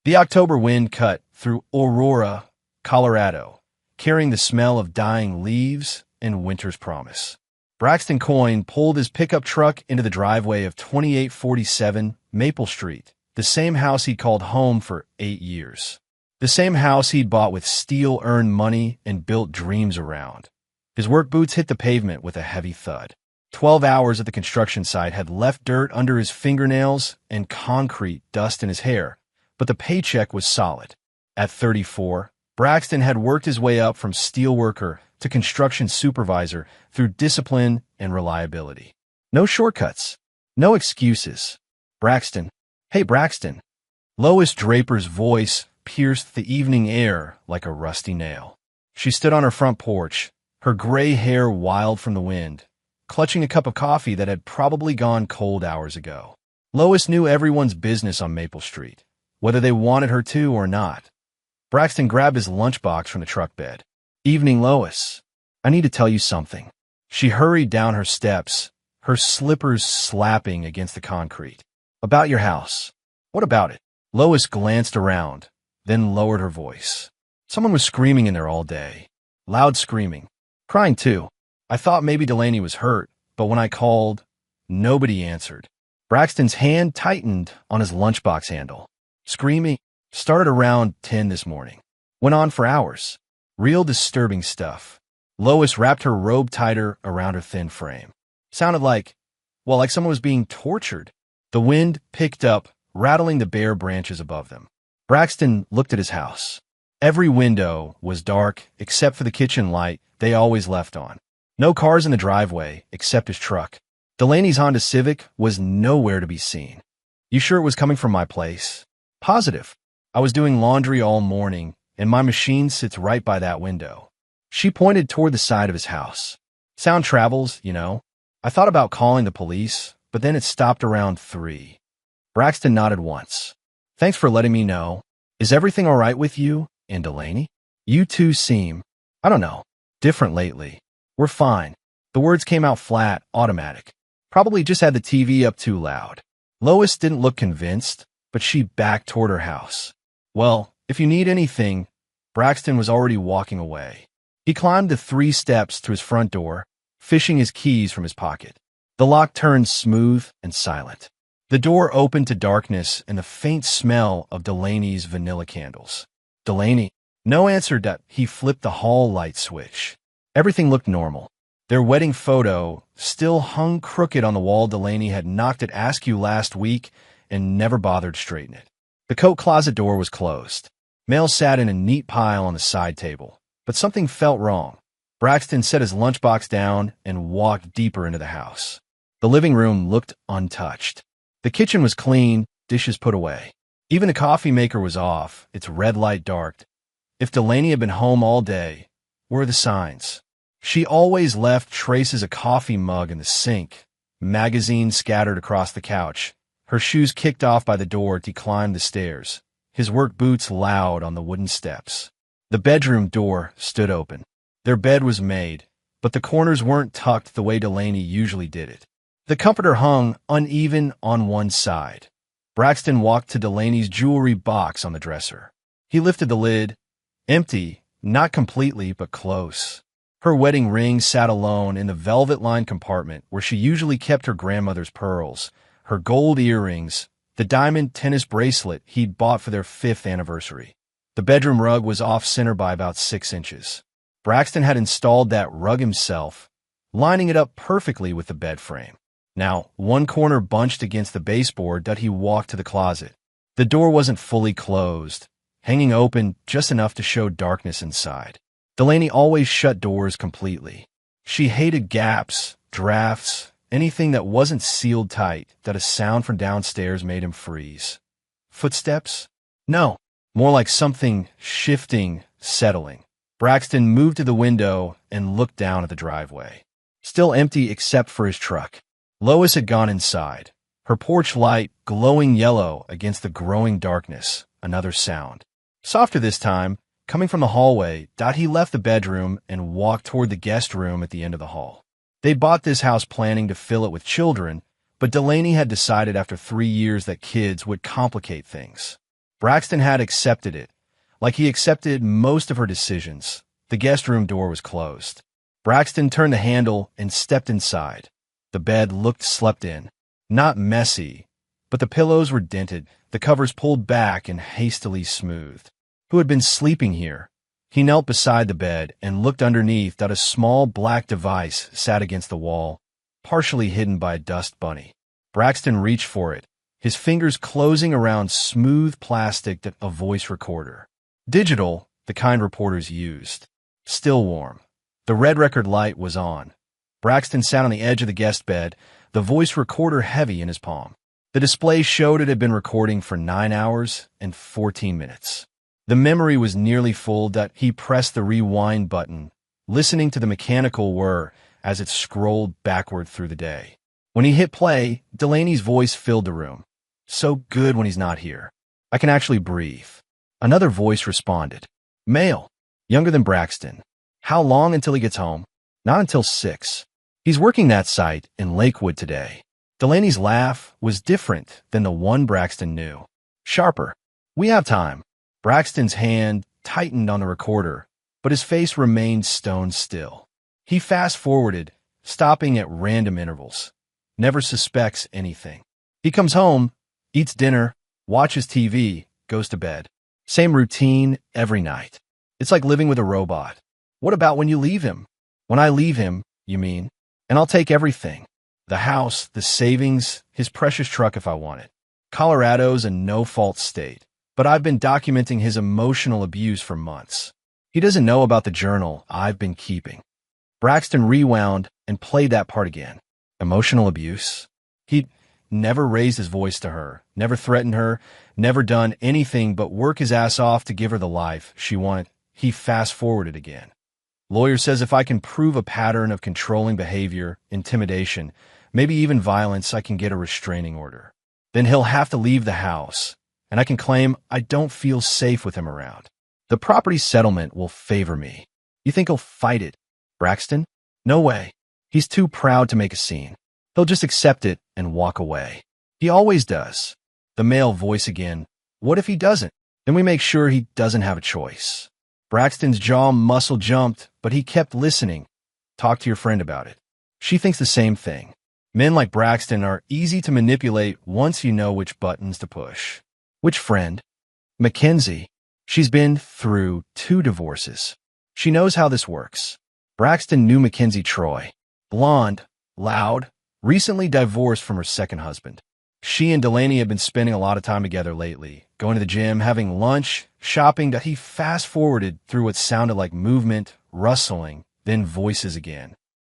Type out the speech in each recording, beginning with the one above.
The October wind cut through Aurora, Colorado, carrying the smell of dying leaves and winter's promise. Braxton Coyne pulled his pickup truck into the driveway of 2847 Maple Street, the same house he'd called home for 8 years. The same house he'd bought with steel-earned money and built dreams around. His work boots hit the pavement with a heavy thud. 12 hours at the construction site had left dirt under his fingernails and concrete dust in his hair, but the paycheck was solid. At 34, Braxton had worked his way up from steelworker to construction supervisor through discipline and reliability. No shortcuts. No excuses. Braxton. Hey, Braxton. Lois Draper's voice pierced the evening air like a rusty nail. She stood on her front porch, her gray hair wild from the wind, clutching a cup of coffee that had probably gone cold hours ago. Lois knew everyone's business on Maple Street, whether they wanted her to or not. Braxton grabbed his lunchbox from the truck bed. Evening, Lois. I need to tell you something. She hurried down her steps, her slippers slapping against the concrete. About your house. What about it? Lois glanced around, then lowered her voice. Someone was screaming in there all day. Loud screaming. Crying too. I thought maybe Delaney was hurt, but when I called, nobody answered. Braxton's hand tightened on his lunchbox handle. Screaming started around 10 this morning. Went on for hours. Real disturbing stuff. Lois wrapped her robe tighter around her thin frame. Sounded like someone was being tortured. The wind picked up, rattling the bare branches above them. Braxton looked at his house. Every window was dark except for the kitchen light they always left on. No cars in the driveway except his truck. Delaney's Honda Civic was nowhere to be seen. You sure it was coming from my place? Positive. I was doing laundry all morning, and my machine sits right by that window. She pointed toward the side of his house. Sound travels, you know. I thought about calling the police, but then it stopped around 3. Braxton nodded once. Thanks for letting me know. Is everything all right with you and Delaney? You two seem, I don't know, different lately. We're fine. The words came out flat, automatic. Probably just had the TV up too loud. Lois didn't look convinced, but she backed toward her house. Well, if you need anything, Braxton was already walking away. He climbed the 3 steps to his front door, fishing his keys from his pocket. The lock turned smooth and silent. The door opened to darkness and the faint smell of Delaney's vanilla candles. Delaney. No answer. He flipped the hall light switch. Everything looked normal. Their wedding photo still hung crooked on the wall Delaney had knocked at askew last week and never bothered to straighten it. The coat closet door was closed. Mail sat in a neat pile on the side table, but something felt wrong. Braxton set his lunchbox down and walked deeper into the house. The living room looked untouched. The kitchen was clean, dishes put away. Even the coffee maker was off, its red light darked. If Delaney had been home all day, where are the signs? She always left traces of coffee mug in the sink, magazines scattered across the couch, her shoes kicked off by the door as he climbed the stairs, his work boots loud on the wooden steps. The bedroom door stood open. Their bed was made, but the corners weren't tucked the way Delaney usually did it. The comforter hung uneven on one side. Braxton walked to Delaney's jewelry box on the dresser. He lifted the lid. Empty, not completely, but close. Her wedding ring sat alone in the velvet-lined compartment where she usually kept her grandmother's pearls, her gold earrings, the diamond tennis bracelet he'd bought for their 5th anniversary. The bedroom rug was off-center by about 6 inches. Braxton had installed that rug himself, lining it up perfectly with the bed frame. Now, one corner bunched against the baseboard that he walked to the closet. The door wasn't fully closed, hanging open just enough to show darkness inside. Delaney always shut doors completely. She hated gaps, drafts, anything that wasn't sealed tight, that a sound from downstairs made him freeze. Footsteps? No, more like something shifting, settling. Braxton moved to the window and looked down at the driveway. Still empty except for his truck. Lois had gone inside, her porch light glowing yellow against the growing darkness. Another sound. Softer this time, coming from the hallway. He left the bedroom and walked toward the guest room at the end of the hall. They bought this house planning to fill it with children, but Delaney had decided after 3 years that kids would complicate things. Braxton had accepted it, like he accepted most of her decisions. The guest room door was closed. Braxton turned the handle and stepped inside. The bed looked slept in. Not messy, but the pillows were dented, the covers pulled back and hastily smoothed. Who had been sleeping here? He knelt beside the bed and looked underneath that a small black device sat against the wall, partially hidden by a dust bunny. Braxton reached for it, his fingers closing around smooth plastic that a voice recorder. Digital, the kind reporters used. Still warm. The red record light was on. Braxton sat on the edge of the guest bed, the voice recorder heavy in his palm. The display showed it had been recording for 9 hours and 14 minutes. The memory was nearly full that he pressed the rewind button, listening to the mechanical whir as it scrolled backward through the day. When he hit play, Delaney's voice filled the room. So good when he's not here. I can actually breathe. Another voice responded. Male. Younger than Braxton. How long until he gets home? Not until 6. He's working that site in Lakewood today. Delaney's laugh was different than the one Braxton knew. Sharper. We have time. Braxton's hand tightened on the recorder, but his face remained stone still. He fast-forwarded, stopping at random intervals. Never suspects anything. He comes home, eats dinner, watches TV, goes to bed. Same routine every night. It's like living with a robot. What about when you leave him? When I leave him, you mean? And I'll take everything. The house, the savings, his precious truck if I want it. Colorado's a no-fault state, but I've been documenting his emotional abuse for months. He doesn't know about the journal I've been keeping. Braxton rewound and played that part again. Emotional abuse? He'd never raised his voice to her, never threatened her, never done anything but work his ass off to give her the life she wanted. He fast-forwarded again. Lawyer says if I can prove a pattern of controlling behavior, intimidation, maybe even violence, I can get a restraining order. Then he'll have to leave the house, and I can claim I don't feel safe with him around. The property settlement will favor me. You think he'll fight it? Braxton? No way. He's too proud to make a scene. He'll just accept it and walk away. He always does. The male voice again. What if he doesn't? Then we make sure he doesn't have a choice. Braxton's jaw muscle jumped, but he kept listening. Talk to your friend about it. She thinks the same thing. Men like Braxton are easy to manipulate once you know which buttons to push. Which friend? Mackenzie. She's been through 2 divorces. She knows how this works. Braxton knew Mackenzie Troy. Blonde, loud, recently divorced from her second husband. She and Delaney had been spending a lot of time together lately, going to the gym, having lunch, shopping. That he fast-forwarded through what sounded like movement, rustling, then voices again.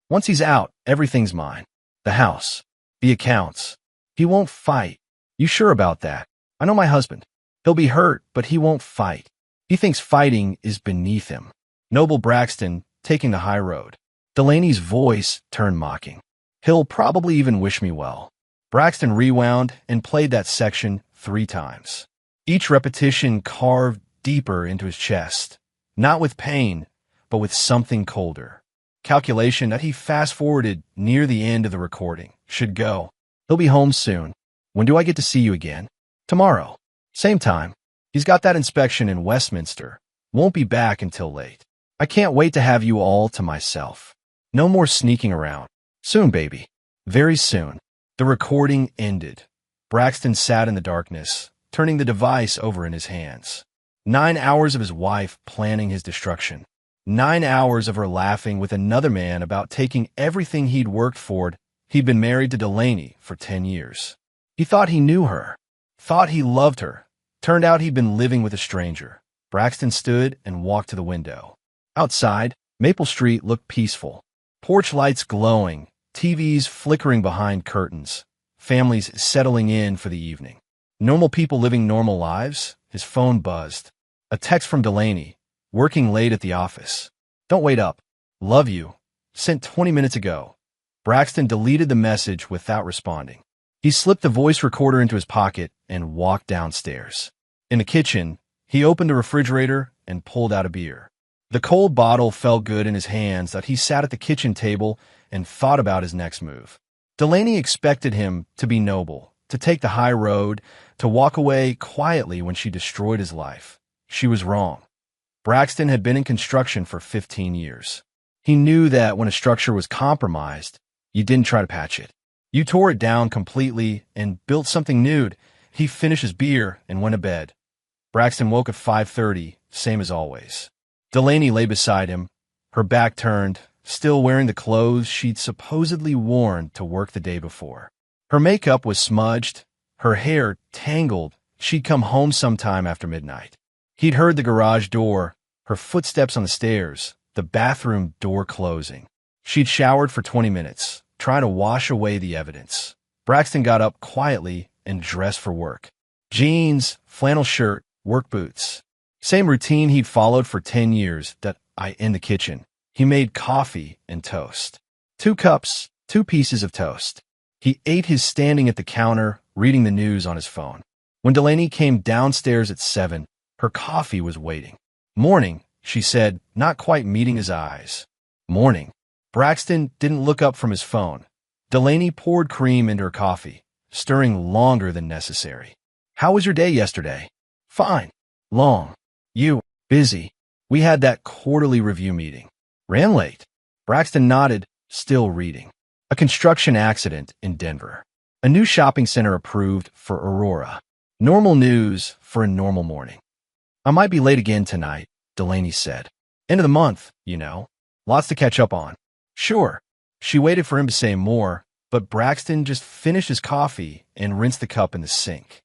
Once he's out, everything's mine. The house, the accounts. He won't fight. You sure about that? I know my husband. He'll be hurt, but he won't fight. He thinks fighting is beneath him. Noble Braxton taking the high road. Delaney's voice turned mocking. He'll probably even wish me well. Braxton rewound and played that section 3 times. Each repetition carved deeper into his chest, not with pain, but with something colder. Calculation that he fast-forwarded near the end of the recording. Should go. He'll be home soon. When do I get to see you again? Tomorrow. Same time. He's got that inspection in Westminster. Won't be back until late. I can't wait to have you all to myself. No more sneaking around. Soon, baby. Very soon. The recording ended. Braxton sat in the darkness, turning the device over in his hands. 9 hours of his wife planning his destruction. 9 hours of her laughing with another man about taking everything he'd worked for. He'd been married to Delaney for 10 years. He thought he knew her, thought he loved her. Turned out he'd been living with a stranger. Braxton stood and walked to the window. Outside, Maple Street looked peaceful. Porch lights glowing, TVs flickering behind curtains, families settling in for the evening. Normal people living normal lives. His phone buzzed. A text from Delaney, working late at the office. Don't wait up. Love you. Sent 20 minutes ago. Braxton deleted the message without responding. He slipped the voice recorder into his pocket and walked downstairs. In the kitchen, he opened the refrigerator and pulled out a beer. The cold bottle felt good in his hands that he sat at the kitchen table and thought about his next move. Delaney expected him to be noble, to take the high road, to walk away quietly when she destroyed his life. She was wrong. Braxton had been in construction for 15 years. He knew that when a structure was compromised, you didn't try to patch it. You tore it down completely and built something new. He finished his beer and went to bed. Braxton woke at 5:30, same as always. Delaney lay beside him, her back turned, still wearing the clothes she'd supposedly worn to work the day before. Her makeup was smudged, her hair tangled. She'd come home sometime after midnight. He'd heard the garage door, her footsteps on the stairs, the bathroom door closing. She'd showered for 20 minutes, trying to wash away the evidence. Braxton got up quietly and dressed for work. Jeans, flannel shirt, work boots. Same routine he'd followed for 10 years in the kitchen. He made coffee and toast. 2 cups, 2 pieces of toast. He ate his standing at the counter, reading the news on his phone. When Delaney came downstairs at 7, her coffee was waiting. "Morning," she said, not quite meeting his eyes. "Morning." Braxton didn't look up from his phone. Delaney poured cream into her coffee, stirring longer than necessary. "How was your day yesterday?" "Fine." "Long." "You?" "Busy. We had that quarterly review meeting." "Ran late." Braxton nodded, still reading. A construction accident in Denver. A new shopping center approved for Aurora. Normal news for a normal morning. "I might be late again tonight," Delaney said. "End of the month, you know. Lots to catch up on." "Sure." She waited for him to say more, but Braxton just finished his coffee and rinsed the cup in the sink.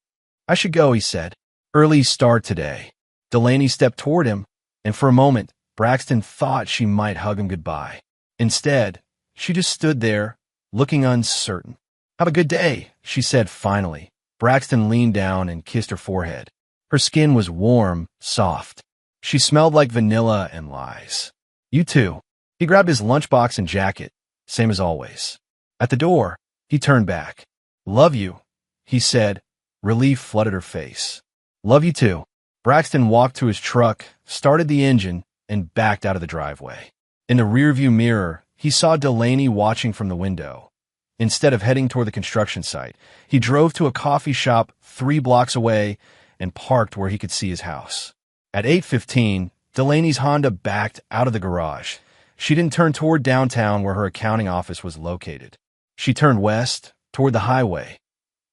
"I should go," he said. "Early start today." Delaney stepped toward him, and for a moment, Braxton thought she might hug him goodbye. Instead, she just stood there, looking uncertain. "Have a good day," she said finally. Braxton leaned down and kissed her forehead. Her skin was warm, soft. She smelled like vanilla and lies. "You too." He grabbed his lunchbox and jacket, same as always. At the door, he turned back. "Love you," he said. Relief flooded her face. "Love you too." Braxton walked to his truck, started the engine, and backed out of the driveway. In the rearview mirror, he saw Delaney watching from the window. Instead of heading toward the construction site, he drove to a coffee shop 3 blocks away and parked where he could see his house. At 8:15, Delaney's Honda backed out of the garage. She didn't turn toward downtown where her accounting office was located. She turned west, toward the highway.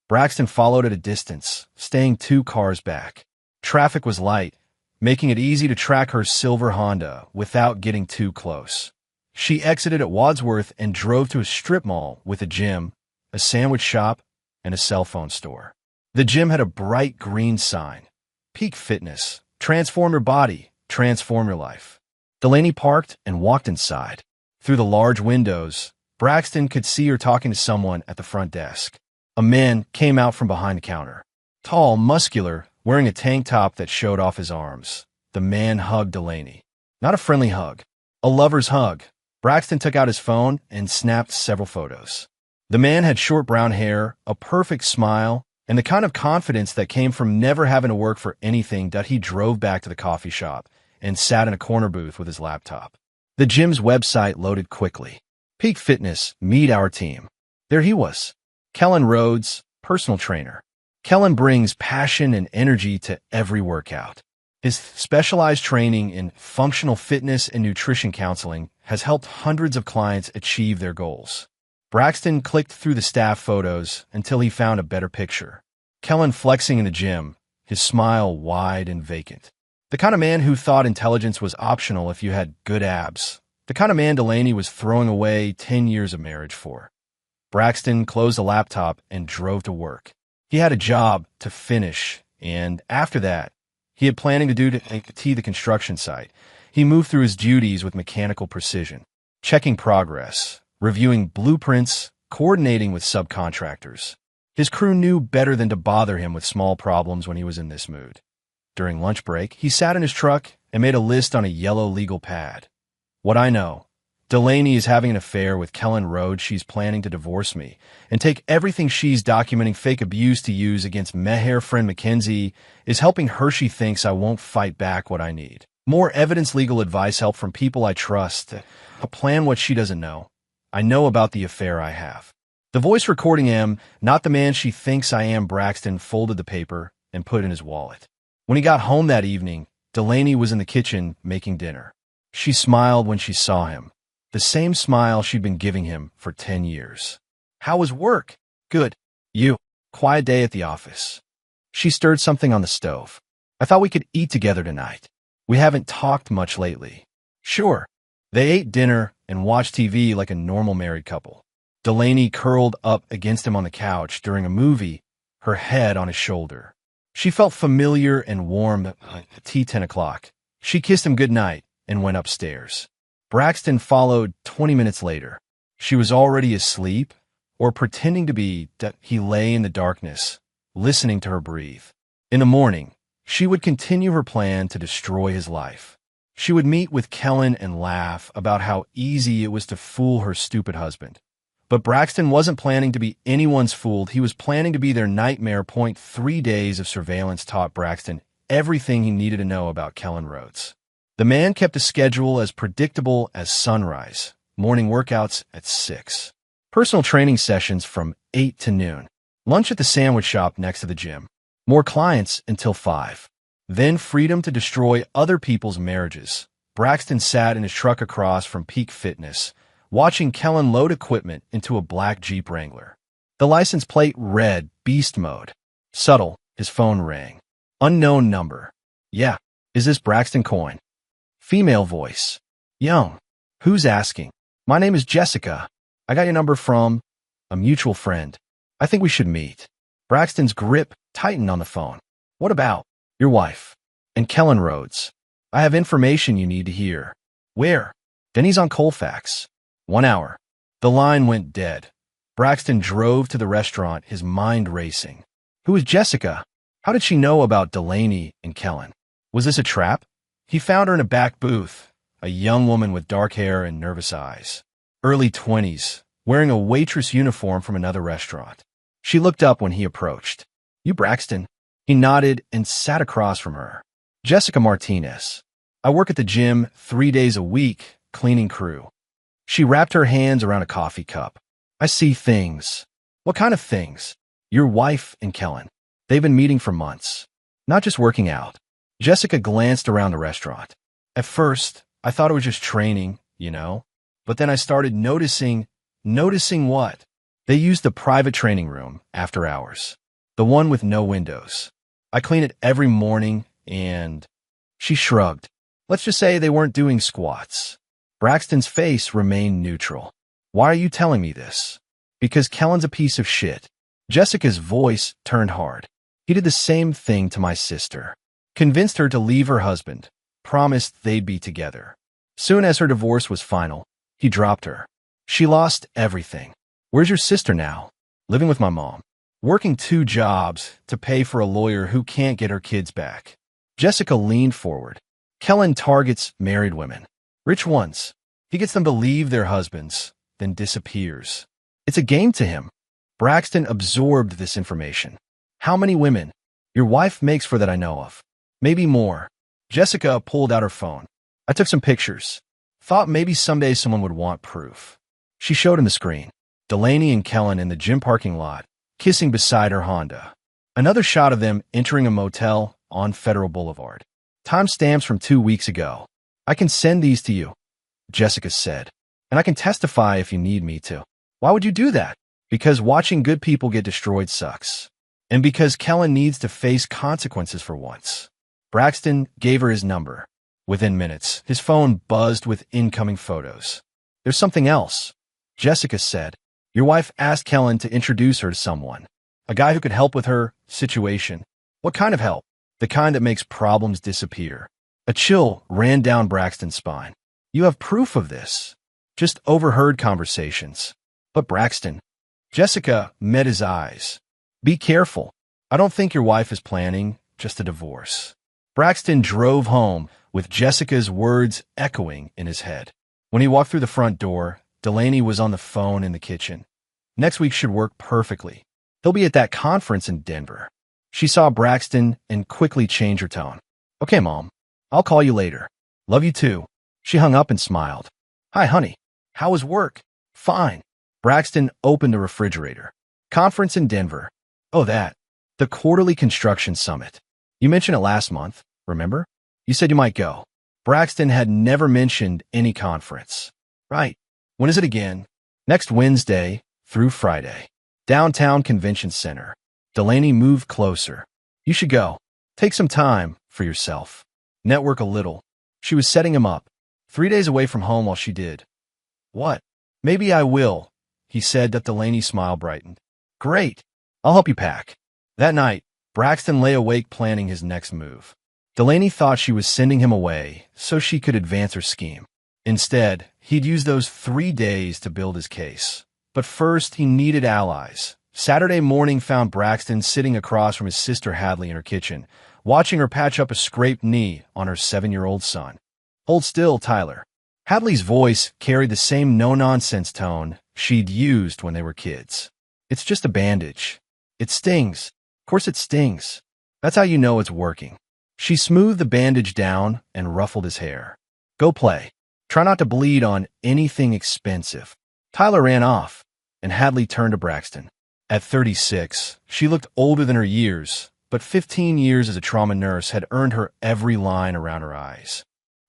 Braxton followed at a distance, staying 2 cars back. Traffic was light, making it easy to track her silver Honda without getting too close. She exited at Wadsworth and drove to a strip mall with a gym, a sandwich shop, and a cell phone store. The gym had a bright green sign. Peak Fitness. Transform your body. Transform your life. Delaney parked and walked inside. Through the large windows, Braxton could see her talking to someone at the front desk. A man came out from behind the counter. Tall, muscular, wearing a tank top that showed off his arms. The man hugged Delaney. Not a friendly hug. A lover's hug. Braxton took out his phone and snapped several photos. The man had short brown hair, a perfect smile, and the kind of confidence that came from never having to work for anything that he drove back to the coffee shop and sat in a corner booth with his laptop. The gym's website loaded quickly. Peak Fitness, meet our team. There he was. Kellen Rhodes, personal trainer. Kellen brings passion and energy to every workout. His specialized training in functional fitness and nutrition counseling has helped hundreds of clients achieve their goals. Braxton clicked through the staff photos until he found a better picture. Kellen flexing in the gym, his smile wide and vacant. The kind of man who thought intelligence was optional if you had good abs. The kind of man Delaney was throwing away 10 years of marriage for. Braxton closed the laptop and drove to work. He had a job to finish, and after that, he had planning to do to the construction site. He moved through his duties with mechanical precision, checking progress, reviewing blueprints, coordinating with subcontractors. His crew knew better than to bother him with small problems when he was in this mood. During lunch break, he sat in his truck and made a list on a yellow legal pad. What I know. Delaney is having an affair with Kellen Rhodes. She's planning to divorce me and take everything she's documenting fake abuse to use against Meher friend Mackenzie is helping her. She thinks I won't fight back what I need. More evidence, legal advice, help from people I trust. A plan what she doesn't know. I know about the affair I have. The voice recording him, not the man she thinks I am. Braxton folded the paper and put it in his wallet. When he got home that evening, Delaney was in the kitchen making dinner. She smiled when she saw him, the same smile she'd been giving him for 10 years. How was work? Good. You? Quiet day at the office. She stirred something on the stove. I thought we could eat together tonight. We haven't talked much lately. Sure. They ate dinner and watched TV like a normal married couple. Delaney curled up against him on the couch during a movie, her head on his shoulder. She felt familiar and warm at 10 o'clock. She kissed him goodnight and went upstairs. Braxton followed 20 minutes later. She was already asleep, or pretending to be. He lay in the darkness, listening to her breathe. In the morning, she would continue her plan to destroy his life. She would meet with Kellen and laugh about how easy it was to fool her stupid husband. But Braxton wasn't planning to be anyone's fool. He was planning to be their nightmare. 3 days of surveillance taught Braxton everything he needed to know about Kellen Rhodes. The man kept a schedule as predictable as sunrise, morning workouts at 6, personal training sessions from 8 to noon, lunch at the sandwich shop next to the gym, more clients until 5, then freedom to destroy other people's marriages. Braxton sat in his truck across from Peak Fitness, watching Kellen load equipment into a black Jeep Wrangler. The license plate read Beast Mode. Subtle, his phone rang. Unknown number. Yeah, is this Braxton Coin? Female voice. Young. Who's asking? My name is Jessica. I got your number from a mutual friend. I think we should meet. Braxton's grip tightened on the phone. What about your wife and Kellen Rhodes? I have information you need to hear. Where? Denny's on Colfax. 1 hour. The line went dead. Braxton drove to the restaurant, his mind racing. Who is Jessica? How did she know about Delaney and Kellen? Was this a trap? He found her in a back booth, a young woman with dark hair and nervous eyes. Early 20s, wearing a waitress uniform from another restaurant. She looked up when he approached. You Braxton? He nodded and sat across from her. Jessica Martinez. I work at the gym 3 days a week, cleaning crew. She wrapped her hands around a coffee cup. I see things. What kind of things? Your wife and Kellen. They've been meeting for months. Not just working out. Jessica glanced around the restaurant. At first, I thought it was just training, But then I started noticing what? They used the private training room after hours. The one with no windows. I clean it every morning and... She shrugged. Let's just say they weren't doing squats. Braxton's face remained neutral. Why are you telling me this? Because Kellen's a piece of shit. Jessica's voice turned hard. He did the same thing to my sister. Convinced her to leave her husband. Promised they'd be together. Soon as her divorce was final, he dropped her. She lost everything. Where's your sister now? Living with my mom. Working 2 jobs to pay for a lawyer who can't get her kids back. Jessica leaned forward. Kellen targets married women. Rich ones. He gets them to leave their husbands, then disappears. It's a game to him. Braxton absorbed this information. How many women? Your wife makes for that I know of. Maybe more. Jessica pulled out her phone. I took some pictures. Thought maybe someday someone would want proof. She showed him the screen. Delaney and Kellen in the gym parking lot, kissing beside her Honda. Another shot of them entering a motel on Federal Boulevard. Timestamps from 2 weeks ago. I can send these to you, Jessica said. And I can testify if you need me to. Why would you do that? Because watching good people get destroyed sucks. And because Kellen needs to face consequences for once. Braxton gave her his number. Within minutes, his phone buzzed with incoming photos. There's something else, Jessica said. Your wife asked Kellen to introduce her to someone. A guy who could help with her situation. What kind of help? The kind that makes problems disappear. A chill ran down Braxton's spine. You have proof of this. Just overheard conversations. But Braxton. Jessica met his eyes. Be careful. I don't think your wife is planning just a divorce. Braxton drove home with Jessica's words echoing in his head. When he walked through the front door, Delaney was on the phone in the kitchen. Next week should work perfectly. He'll be at that conference in Denver. She saw Braxton and quickly changed her tone. Okay, Mom. I'll call you later. Love you too. She hung up and smiled. Hi, honey. How was work? Fine. Braxton opened the refrigerator. Conference in Denver. Oh, that. The quarterly construction summit. You mentioned it last month, remember? You said you might go. Braxton had never mentioned any conference. Right. When is it again? Next Wednesday through Friday. Downtown Convention Center. Delaney moved closer. You should go. Take some time for yourself. Network a little. She was setting him up. 3 days away from home while she did. What? Maybe I will, he said. That Delaney's smile brightened. Great. I'll help you pack. That night, Braxton lay awake planning his next move. Delaney thought she was sending him away so she could advance her scheme. Instead, he'd use those 3 days to build his case. But first, he needed allies. Saturday morning found Braxton sitting across from his sister Hadley in her kitchen, watching her patch up a scraped knee on her 7-year-old son. Hold still, Tyler. Hadley's voice carried the same no-nonsense tone she'd used when they were kids. It's just a bandage. It stings. Of course it stings. That's how you know it's working. She smoothed the bandage down and ruffled his hair. Go play. Try not to bleed on anything expensive. Tyler ran off, and Hadley turned to Braxton. At 36, she looked older than her years, but 15 years as a trauma nurse had earned her every line around her eyes.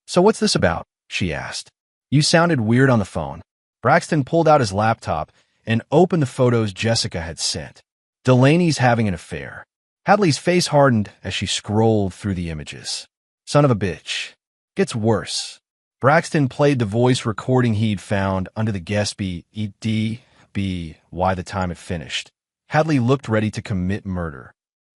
So what's this about? She asked. You sounded weird on the phone. Braxton pulled out his laptop and opened the photos Jessica had sent. Delaney's having an affair. Hadley's face hardened as she scrolled through the images. Son of a bitch. Gets worse. Braxton played the voice recording he'd found under the Gatsby EDB by the time it finished. Hadley looked ready to commit murder.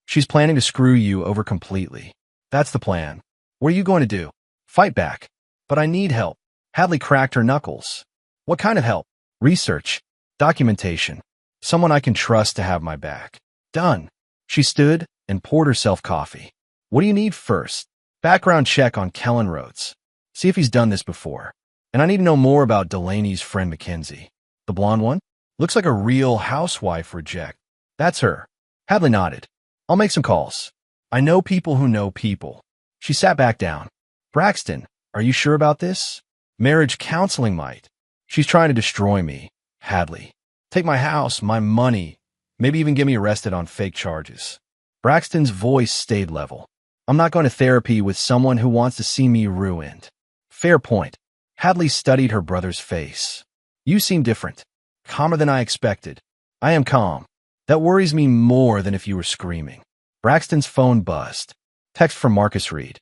She's planning to screw you over completely. That's the plan. What are you going to do? Fight back. But I need help. Hadley cracked her knuckles. What kind of help? Research. Documentation. Someone I can trust to have my back. Done. She stood and poured herself coffee. What do you need first? Background check on Kellen Rhodes. See if he's done this before. And I need to know more about Delaney's friend Mackenzie. The blonde one? Looks like a real housewife reject. That's her. Hadley nodded. I'll make some calls. I know people who know people. She sat back down. Braxton, are you sure about this? Marriage counseling might. She's trying to destroy me. Hadley. Take my house, my money, maybe even get me arrested on fake charges. Braxton's voice stayed level. I'm not going to therapy with someone who wants to see me ruined. Fair point. Hadley studied her brother's face. You seem different. Calmer than I expected. I am calm. That worries me more than if you were screaming. Braxton's phone buzzed. Text from Marcus Reed.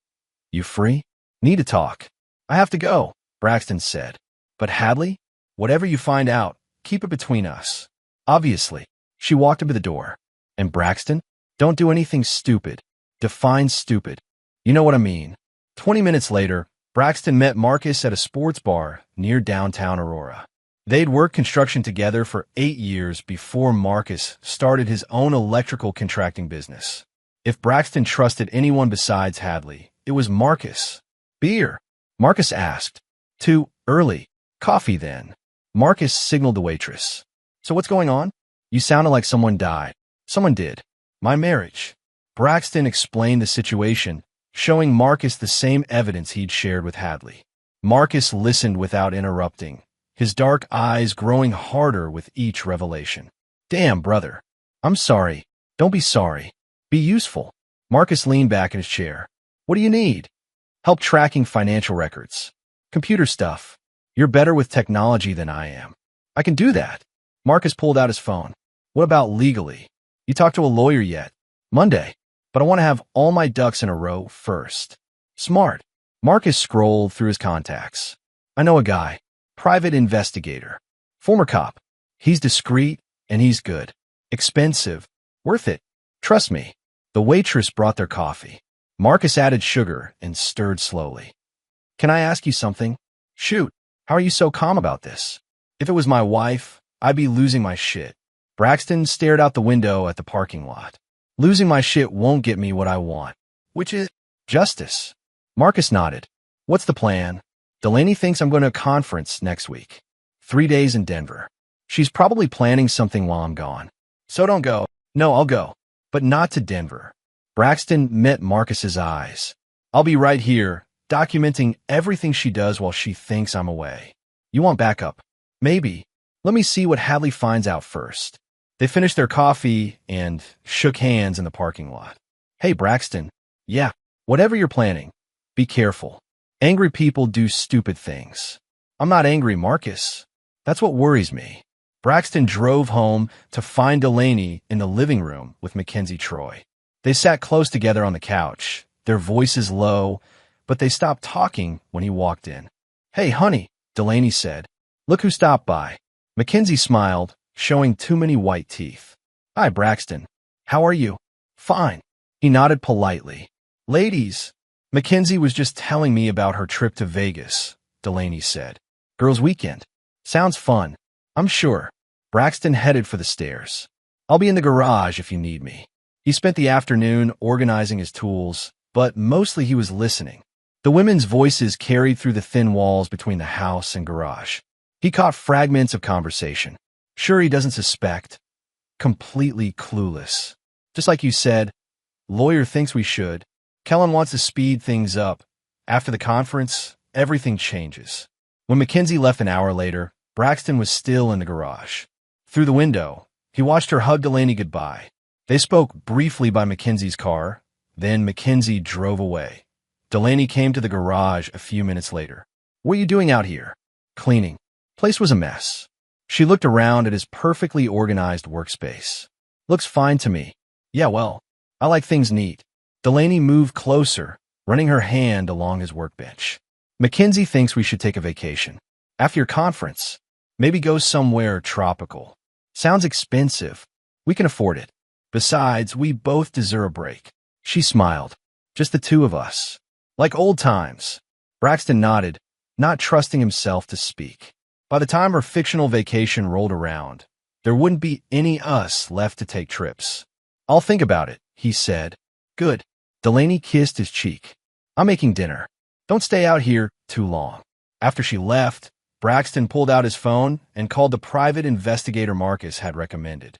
You free? Need to talk. I have to go, Braxton said. But Hadley, whatever you find out, keep it between us. Obviously. She walked up to the door. And Braxton, don't do anything stupid. Define stupid. You know what I mean. 20 minutes later, Braxton met Marcus at a sports bar near downtown Aurora. They'd worked construction together for 8 years before Marcus started his own electrical contracting business. If Braxton trusted anyone besides Hadley, it was Marcus. Beer? Marcus asked. Too early. Coffee, then. Marcus signaled the waitress. So what's going on? You sounded like someone died. Someone did. My marriage. Braxton explained the situation, showing Marcus the same evidence he'd shared with Hadley. Marcus listened without interrupting, his dark eyes growing harder with each revelation. Damn, brother. I'm sorry. Don't be sorry. Be useful. Marcus leaned back in his chair. What do you need? Help tracking financial records. Computer stuff. You're better with technology than I am. I can do that. Marcus pulled out his phone. What about legally? You talked to a lawyer yet? Monday. But I want to have all my ducks in a row first. Smart. Marcus scrolled through his contacts. I know a guy. Private investigator. Former cop. He's discreet and he's good. Expensive. Worth it. Trust me. The waitress brought their coffee. Marcus added sugar and stirred slowly. Can I ask you something? Shoot. How are you so calm about this? If it was my wife, I'd be losing my shit. Braxton stared out the window at the parking lot. Losing my shit won't get me what I want, which is justice. Marcus nodded. What's the plan? Delaney thinks I'm going to a conference next week. 3 days in Denver. She's probably planning something while I'm gone. So don't go. No, I'll go. But not to Denver. Braxton met Marcus's eyes. I'll be right here, documenting everything she does while she thinks I'm away. You want backup? Maybe. Let me see what Hadley finds out first. They finished their coffee and shook hands in the parking lot. Hey, Braxton. Yeah, whatever you're planning, be careful. Angry people do stupid things. I'm not angry, Marcus. That's what worries me. Braxton drove home to find Delaney in the living room with Mackenzie Troy. They sat close together on the couch, their voices low, but they stopped talking when he walked in. Hey, honey, Delaney said. Look who stopped by. Mackenzie smiled, showing too many white teeth. Hi, Braxton. How are you? Fine. He nodded politely. Ladies, Mackenzie was just telling me about her trip to Vegas, Delaney said. Girls' weekend. Sounds fun. I'm sure. Braxton headed for the stairs. I'll be in the garage if you need me. He spent the afternoon organizing his tools, but mostly he was listening. The women's voices carried through the thin walls between the house and garage. He caught fragments of conversation. Sure, he doesn't suspect. Completely clueless. Just like you said, lawyer thinks we should. Kellen wants to speed things up. After the conference, everything changes. When Mackenzie left an hour later, Braxton was still in the garage. Through the window, he watched her hug Delaney goodbye. They spoke briefly by Mackenzie's car, then Mackenzie drove away. Delaney came to the garage a few minutes later. What are you doing out here? Cleaning. Place was a mess. She looked around at his perfectly organized workspace. Looks fine to me. Yeah, well, I like things neat. Delaney moved closer, running her hand along his workbench. Mackenzie thinks we should take a vacation. After your conference, maybe go somewhere tropical. Sounds expensive. We can afford it. Besides, we both deserve a break. She smiled. Just the two of us. Like old times. Braxton nodded, not trusting himself to speak. By the time her fictional vacation rolled around, there wouldn't be any us left to take trips. I'll think about it, he said. Good. Delaney kissed his cheek. I'm making dinner. Don't stay out here too long. After she left, Braxton pulled out his phone and called the private investigator Marcus had recommended.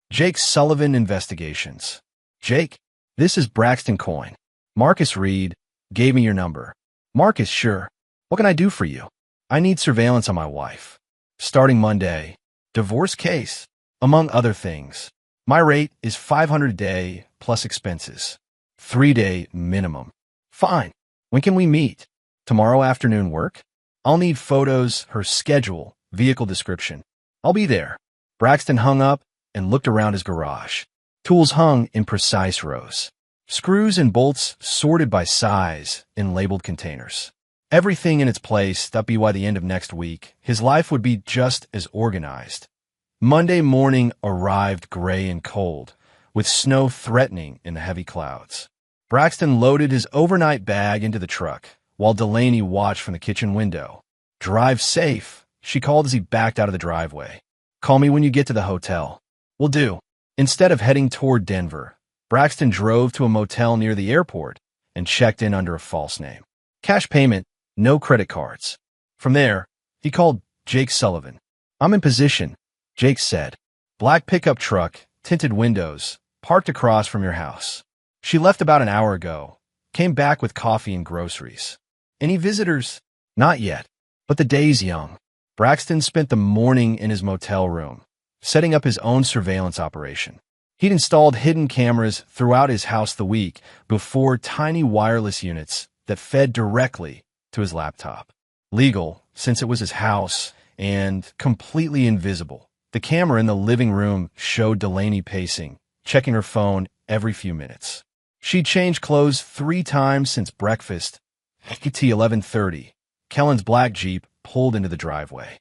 Jake Sullivan Investigations. Jake, this is Braxton Coin. Marcus Reed gave me your number. Marcus, sure. What can I do for you? I need surveillance on my wife. Starting Monday. Divorce case, among other things. My rate is $500 a day plus expenses. 3-day minimum. Fine. When can we meet? Tomorrow afternoon work? I'll need photos, her schedule, vehicle description. I'll be there. Braxton hung up and looked around his garage. Tools hung in precise rows. Screws and bolts sorted by size in labeled containers. Everything in its place, that'd be by the end of next week. His life would be just as organized. Monday morning arrived gray and cold, with snow threatening in the heavy clouds. Braxton loaded his overnight bag into the truck, while Delaney watched from the kitchen window. Drive safe, she called as he backed out of the driveway. Call me when you get to the hotel. Will do. Instead of heading toward Denver, Braxton drove to a motel near the airport and checked in under a false name. Cash payment, no credit cards. From there, he called Jake Sullivan. I'm in position, Jake said. Black pickup truck, tinted windows, parked across from your house. She left about an hour ago. Came back with coffee and groceries. Any visitors? Not yet, but the day's young. Braxton spent the morning in his motel room, setting up his own surveillance operation. He'd installed hidden cameras throughout his house the week before, tiny wireless units that fed directly to his laptop. Legal, since it was his house, and completely invisible. The camera in the living room showed Delaney pacing, checking her phone every few minutes. She'd changed clothes 3 times since breakfast. At 11:30, Kellen's black Jeep pulled into the driveway.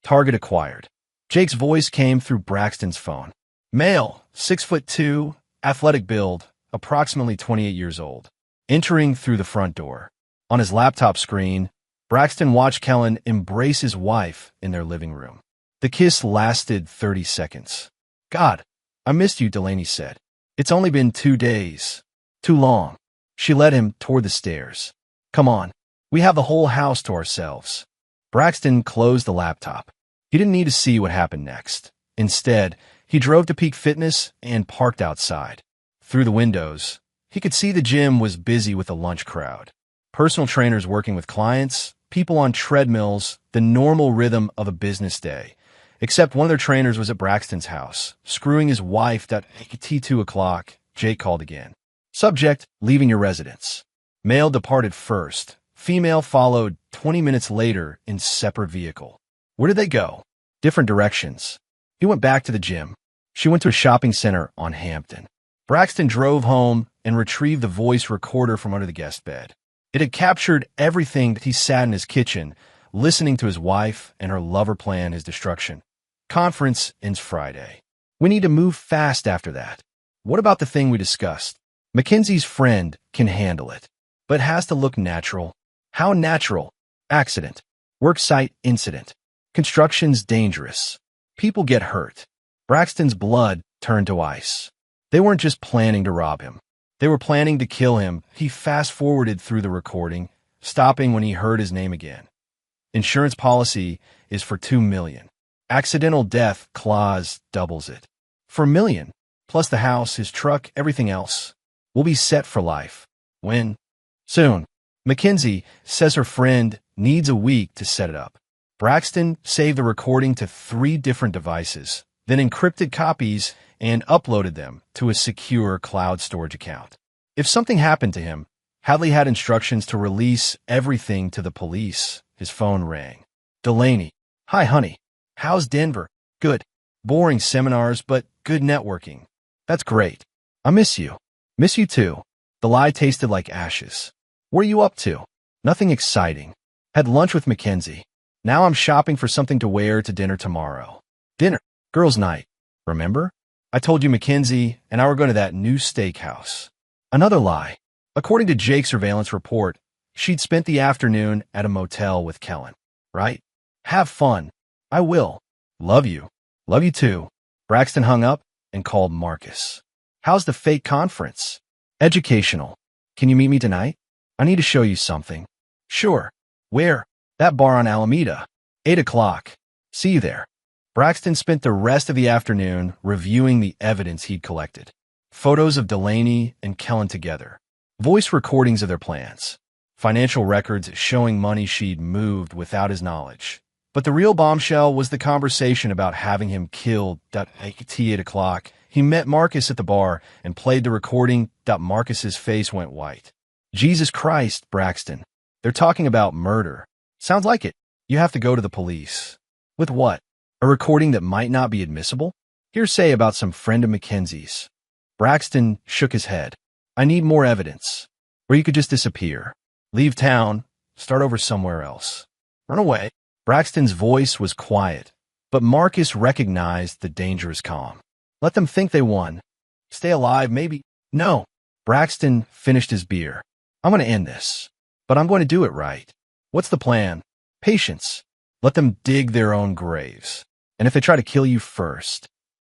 Target acquired. Jake's voice came through Braxton's phone. Male, 6'2", athletic build, approximately 28 years old. Entering through the front door. On his laptop screen, Braxton watched Kellen embrace his wife in their living room. The kiss lasted 30 seconds. God, I missed you, Delaney said. It's only been 2 days. Too long. She led him toward the stairs. Come on. We have the whole house to ourselves. Braxton closed the laptop. He didn't need to see what happened next. Instead, he drove to Peak Fitness and parked outside. Through the windows, he could see the gym was busy with the lunch crowd. Personal trainers working with clients, people on treadmills, the normal rhythm of a business day, Except one of their trainers was at Braxton's house, screwing his wife at T2 o'clock. Jake called again. Subject, leaving your residence. Male departed first. Female followed 20 minutes later in separate vehicle. Where did they go? Different directions. He went back to the gym. She went to a shopping center on Hampton. Braxton drove home and retrieved the voice recorder from under the guest bed. It had captured everything that he sat in his kitchen, listening to his wife and her lover plan his destruction. Conference ends Friday. We need to move fast after that. What about the thing we discussed? Mackenzie's friend can handle it, but has to look natural. How natural? Accident. Worksite incident. Construction's dangerous. People get hurt. Braxton's blood turned to ice. They weren't just planning to rob him. They were planning to kill him. He fast-forwarded through the recording, stopping when he heard his name again. Insurance policy is for $2 million. Accidental death clause doubles it. For $1 million, plus the house, his truck, everything else. We'll be set for life. When? Soon. Mackenzie says her friend needs a week to set it up. Braxton saved the recording to 3 different devices, then encrypted copies and uploaded them to a secure cloud storage account. If something happened to him, Hadley had instructions to release everything to the police. His phone rang. Delaney. Hi, honey. How's Denver? Good. Boring seminars, but good networking. That's great. I miss you. Miss you too. The lie tasted like ashes. What are you up to? Nothing exciting. Had lunch with Mackenzie. Now I'm shopping for something to wear to dinner tomorrow. Dinner. Girls' night. Remember? I told you Mackenzie and I were going to that new steakhouse. Another lie. According to Jake's surveillance report, she'd spent the afternoon at a motel with Kellen. Right? Have fun. I will. Love you. Love you too. Braxton hung up and called Marcus. How's the fake conference? Educational. Can you meet me tonight? I need to show you something. Sure. Where? That bar on Alameda. 8 o'clock. See you there. Braxton spent the rest of the afternoon reviewing the evidence he'd collected. Photos of Delaney and Kellen together. Voice recordings of their plans. Financial records showing money she'd moved without his knowledge. But the real bombshell was the conversation about having him killed. At 8 o'clock, he met Marcus at the bar and played the recording. Marcus's face went white. Jesus Christ, Braxton. They're talking about murder. Sounds like it. You have to go to the police. With what? A recording that might not be admissible? Hearsay about some friend of Mackenzie's. Braxton shook his head. I need more evidence. Or you could just disappear. Leave town. Start over somewhere else. Run away. Braxton's voice was quiet, but Marcus recognized the dangerous calm. Let them think they won. Stay alive, maybe. No. Braxton finished his beer. I'm going to end this, but I'm going to do it right. What's the plan? Patience. Let them dig their own graves. And if they try to kill you first.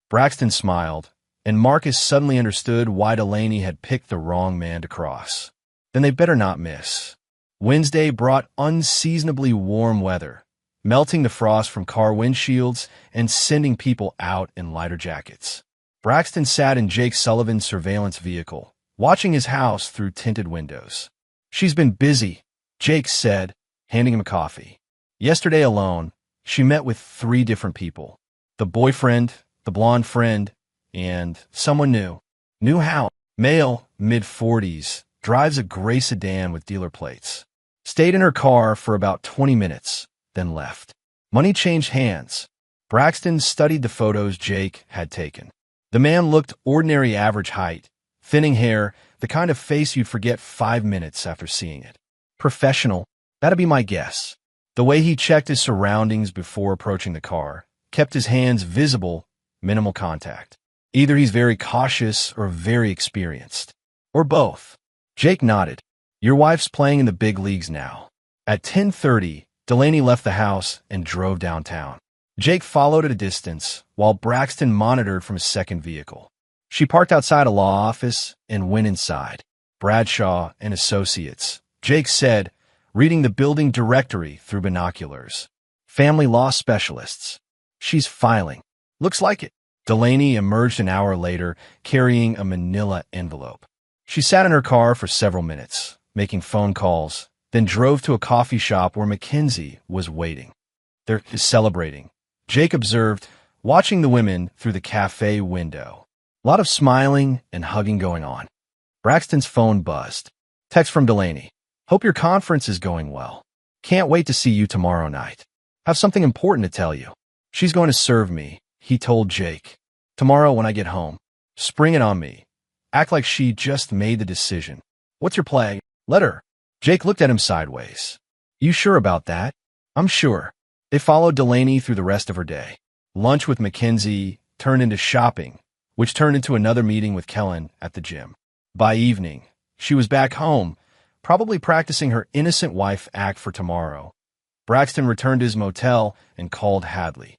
Braxton smiled, and Marcus suddenly understood why Delaney had picked the wrong man to cross. Then they better not miss. Wednesday brought unseasonably warm weather, melting the frost from car windshields and sending people out in lighter jackets. Braxton sat in Jake Sullivan's surveillance vehicle, watching his house through tinted windows. She's been busy, Jake said, handing him a coffee. Yesterday alone, she met with 3 different people. The boyfriend, the blonde friend, and someone new. New how? Male, mid-40s, drives a gray sedan with dealer plates. Stayed in her car for about 20 minutes, then left. Money changed hands. Braxton studied the photos Jake had taken. The man looked ordinary average height, thinning hair, the kind of face you'd forget 5 minutes after seeing it. Professional, that'd be my guess. The way he checked his surroundings before approaching the car, kept his hands visible, minimal contact. Either he's very cautious or very experienced. Or both. Jake nodded. Your wife's playing in the big leagues now. At 10:30, Delaney left the house and drove downtown. Jake followed at a distance, while Braxton monitored from his second vehicle. She parked outside a law office and went inside. Bradshaw and Associates, Jake said, reading the building directory through binoculars. Family law specialists. She's filing. Looks like it. Delaney emerged an hour later, carrying a manila envelope. She sat in her car for several minutes, making phone calls, then drove to a coffee shop where Mackenzie was waiting. They're celebrating. Jake observed, watching the women through the cafe window. A lot of smiling and hugging going on. Braxton's phone buzzed. Text from Delaney. Hope your conference is going well. Can't wait to see you tomorrow night. Have something important to tell you. She's going to serve me, he told Jake. Tomorrow when I get home. Spring it on me. Act like she just made the decision. What's your play? Let her. Jake looked at him sideways. You sure about that? I'm sure. They followed Delaney through the rest of her day. Lunch with Mackenzie turned into shopping, which turned into another meeting with Kellen at the gym. By evening, she was back home, probably practicing her innocent wife act for tomorrow. Braxton returned to his motel and called Hadley.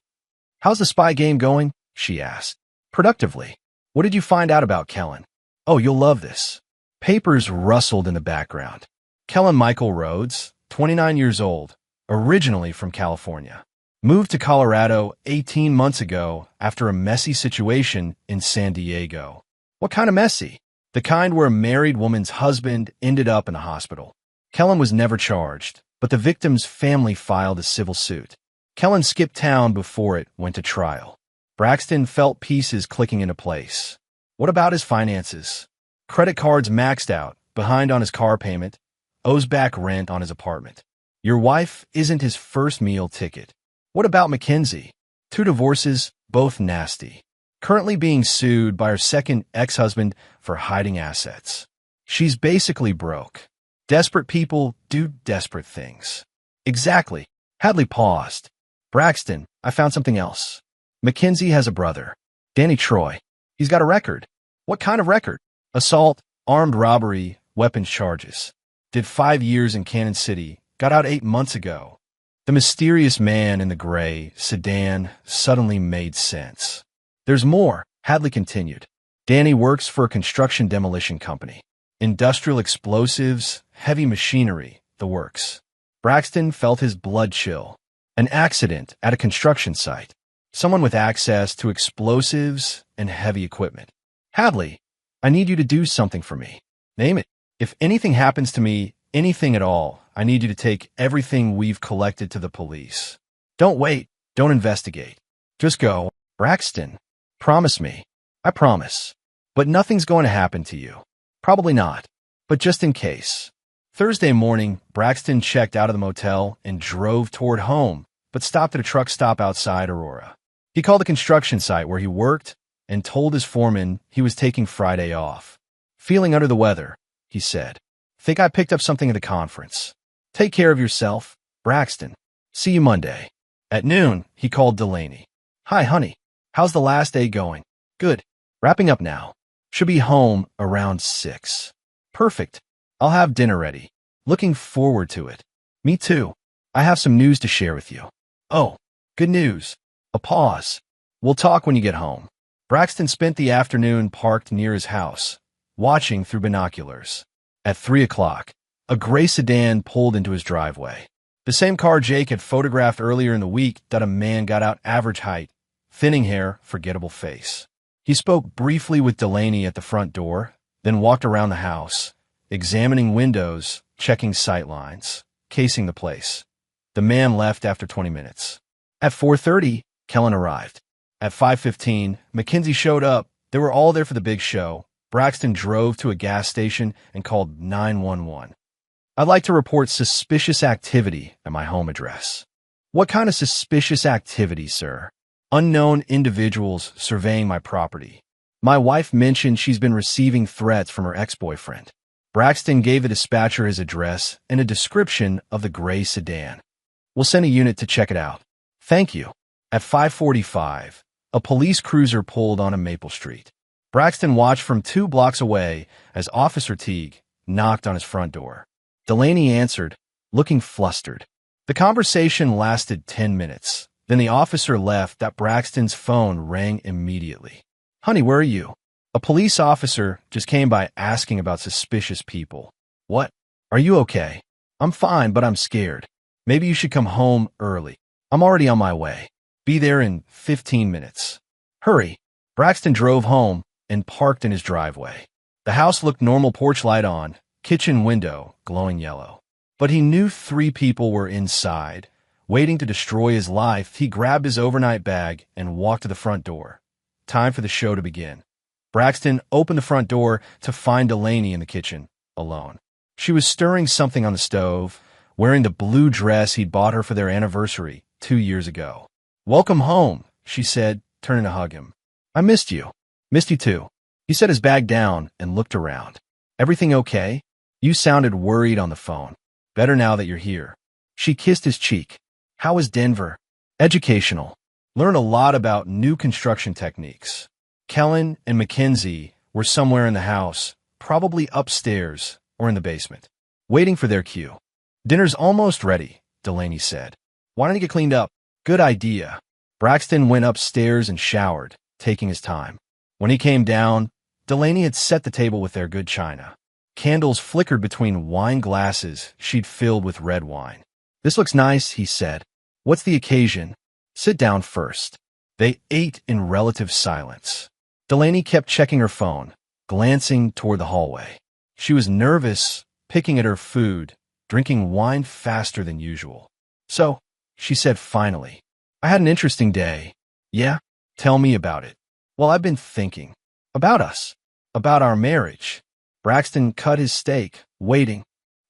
How's the spy game going? She asked. Productively. What did you find out about Kellen? Oh, you'll love this. Papers rustled in the background. Kellen Michael Rhodes, 29 years old, originally from California, moved to Colorado 18 months ago after a messy situation in San Diego. What kind of messy? The kind where a married woman's husband ended up in the hospital. Kellen was never charged, but the victim's family filed a civil suit. Kellen skipped town before it went to trial. Braxton felt pieces clicking into place. What about his finances? Credit cards maxed out, behind on his car payment, owes back rent on his apartment. Your wife isn't his first meal ticket. What about Mackenzie? 2 divorces, both nasty. Currently being sued by her second ex-husband for hiding assets. She's basically broke. Desperate people do desperate things. Exactly. Hadley paused. Braxton, I found something else. Mackenzie has a brother, Danny Troy. He's got a record. What kind of record? Assault, armed robbery, weapons charges. Did 5 years in Cannon City, got out 8 months ago. The mysterious man in the gray sedan suddenly made sense. There's more, Hadley continued. Danny works for a construction demolition company. Industrial explosives, heavy machinery, the works. Braxton felt his blood chill. An accident at a construction site. Someone with access to explosives and heavy equipment. Hadley, I need you to do something for me. Name it. If anything happens to me, anything at all, I need you to take everything we've collected to the police. Don't wait. Don't investigate. Just go. Braxton, promise me. I promise. But nothing's going to happen to you. Probably not. But just in case. Thursday morning, Braxton checked out of the motel and drove toward home, but stopped at a truck stop outside Aurora. He called the construction site where he worked and told his foreman he was taking Friday off. Feeling under the weather, he said. Think I picked up something at the conference. Take care of yourself, Braxton. See you Monday. At noon, he called Delaney. Hi, honey. How's the last day going? Good. Wrapping up now. Should be home around 6. Perfect. I'll have dinner ready. Looking forward to it. Me too. I have some news to share with you. Oh, good news. A pause. We'll talk when you get home. Braxton spent the afternoon parked near his house, watching through binoculars. At 3 o'clock, a gray sedan pulled into his driveway. The same car Jake had photographed earlier in the week that a man got out average height, thinning hair, forgettable face. He spoke briefly with Delaney at the front door, then walked around the house, examining windows, checking sight lines, casing the place. The man left after 20 minutes. At 4:30, Kellen arrived. At 5:15, Mackenzie showed up. They were all there for the big show. Braxton drove to a gas station and called 911. I'd like to report suspicious activity at my home address. What kind of suspicious activity, sir? Unknown individuals surveying my property. My wife mentioned she's been receiving threats from her ex-boyfriend. Braxton gave the dispatcher his address and a description of the gray sedan. We'll send a unit to check it out. Thank you. At 5:45, a police cruiser pulled onto Maple Street. Braxton watched from 2 blocks away as Officer Teague knocked on his front door. Delaney answered, looking flustered. The conversation lasted 10 minutes. Then the officer left that Braxton's phone rang immediately. Honey, where are you? A police officer just came by asking about suspicious people. What? Are you okay? I'm fine, but I'm scared. Maybe you should come home early. I'm already on my way. Be there in 15 minutes. Hurry. Braxton drove home and parked in his driveway. The house looked normal, porch light on, kitchen window glowing yellow. But he knew 3 people were inside, Waiting to destroy his life, he grabbed his overnight bag and walked to the front door. Time for the show to begin. Braxton opened the front door to find Delaney in the kitchen, alone. She was stirring something on the stove, wearing the blue dress he'd bought her for their anniversary 2 years ago. "Welcome home," she said, turning to hug him. "I missed you." "Missed you too." He set his bag down and looked around. "Everything okay? You sounded worried on the phone." "Better now that you're here." She kissed his cheek. "How is Denver?" "Educational. Learn a lot about new construction techniques." Kellen and Mackenzie were somewhere in the house, probably upstairs or in the basement, waiting for their cue. "Dinner's almost ready," Delaney said. "Why don't you get cleaned up?" "Good idea." Braxton went upstairs and showered, taking his time. When he came down, Delaney had set the table with their good china. Candles flickered between wine glasses she'd filled with red wine. "This looks nice," he said. "What's the occasion?" "Sit down first." They ate in relative silence. Delaney kept checking her phone, glancing toward the hallway. She was nervous, picking at her food, drinking wine faster than usual. "So," she said finally, "I had an interesting day." "Yeah? Tell me about it." "Well, I've been thinking. About us. About our marriage." Braxton cut his steak, waiting.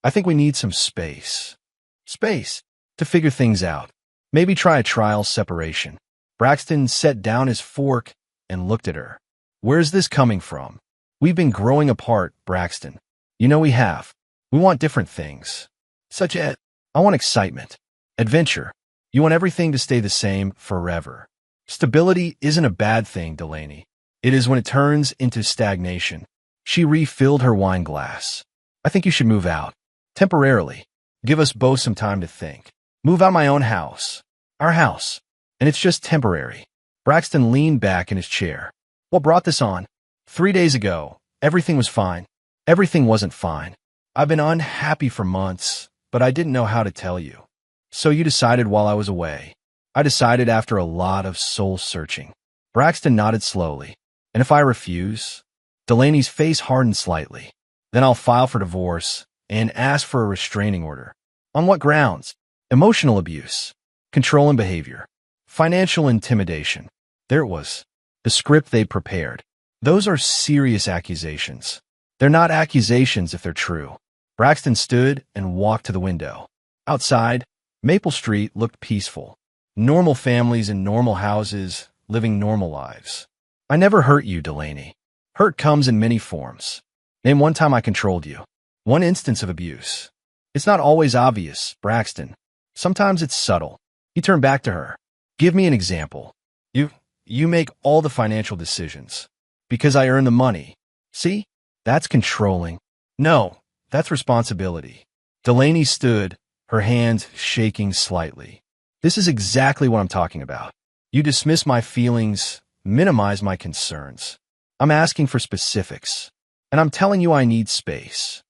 "I think we need some space." "Space? To figure things out. Maybe try a trial separation." Braxton set down his fork and looked at her. "Where's this coming from?" "We've been growing apart, Braxton. You know we have. We want different things. Such as, I want excitement. Adventure. You want everything to stay the same forever. Stability isn't a bad thing, Delaney. It is when it turns into stagnation." She refilled her wine glass. "I think you should move out. Temporarily. Give us both some time to think. Move out of my own house. Our house. And it's just temporary." Braxton leaned back in his chair. "What brought this on?" 3 days ago, everything was fine." "Everything wasn't fine. I've been unhappy for months, but I didn't know how to tell you." "So you decided while I was away." "I decided after a lot of soul-searching." Braxton nodded slowly. "And if I refuse?" Delaney's face hardened slightly. "Then I'll file for divorce and ask for a restraining order." "On what grounds?" "Emotional abuse, controlling behavior, financial intimidation." There it was, the script they'd prepared. "Those are serious accusations." "They're not accusations if they're true." Braxton stood and walked to the window. Outside, Maple Street looked peaceful. Normal families in normal houses, living normal lives. "I never hurt you, Delaney." "Hurt comes in many forms." "Name one time I controlled you." "One instance of abuse." "It's not always obvious, Braxton. Sometimes it's subtle." He turned back to her. "Give me an example." You make all the financial decisions." "Because I earn the money." "See? That's controlling." "No, that's responsibility." Delaney stood, her hands shaking slightly. "This is exactly what I'm talking about. You dismiss my feelings, minimize my concerns. I'm asking for specifics, and I'm telling you I need space."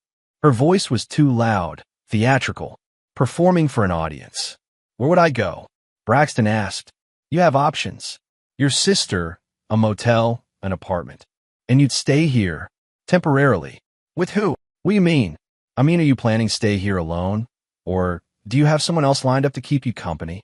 Her voice was too loud, theatrical, performing for an audience. "Where would I go?" Braxton asked. "You have options. Your sister, a motel, an apartment. And you'd stay here, temporarily." "With who?" "What do you mean?" "I mean, are you planning to stay here alone? Or do you have someone else lined up to keep you company?"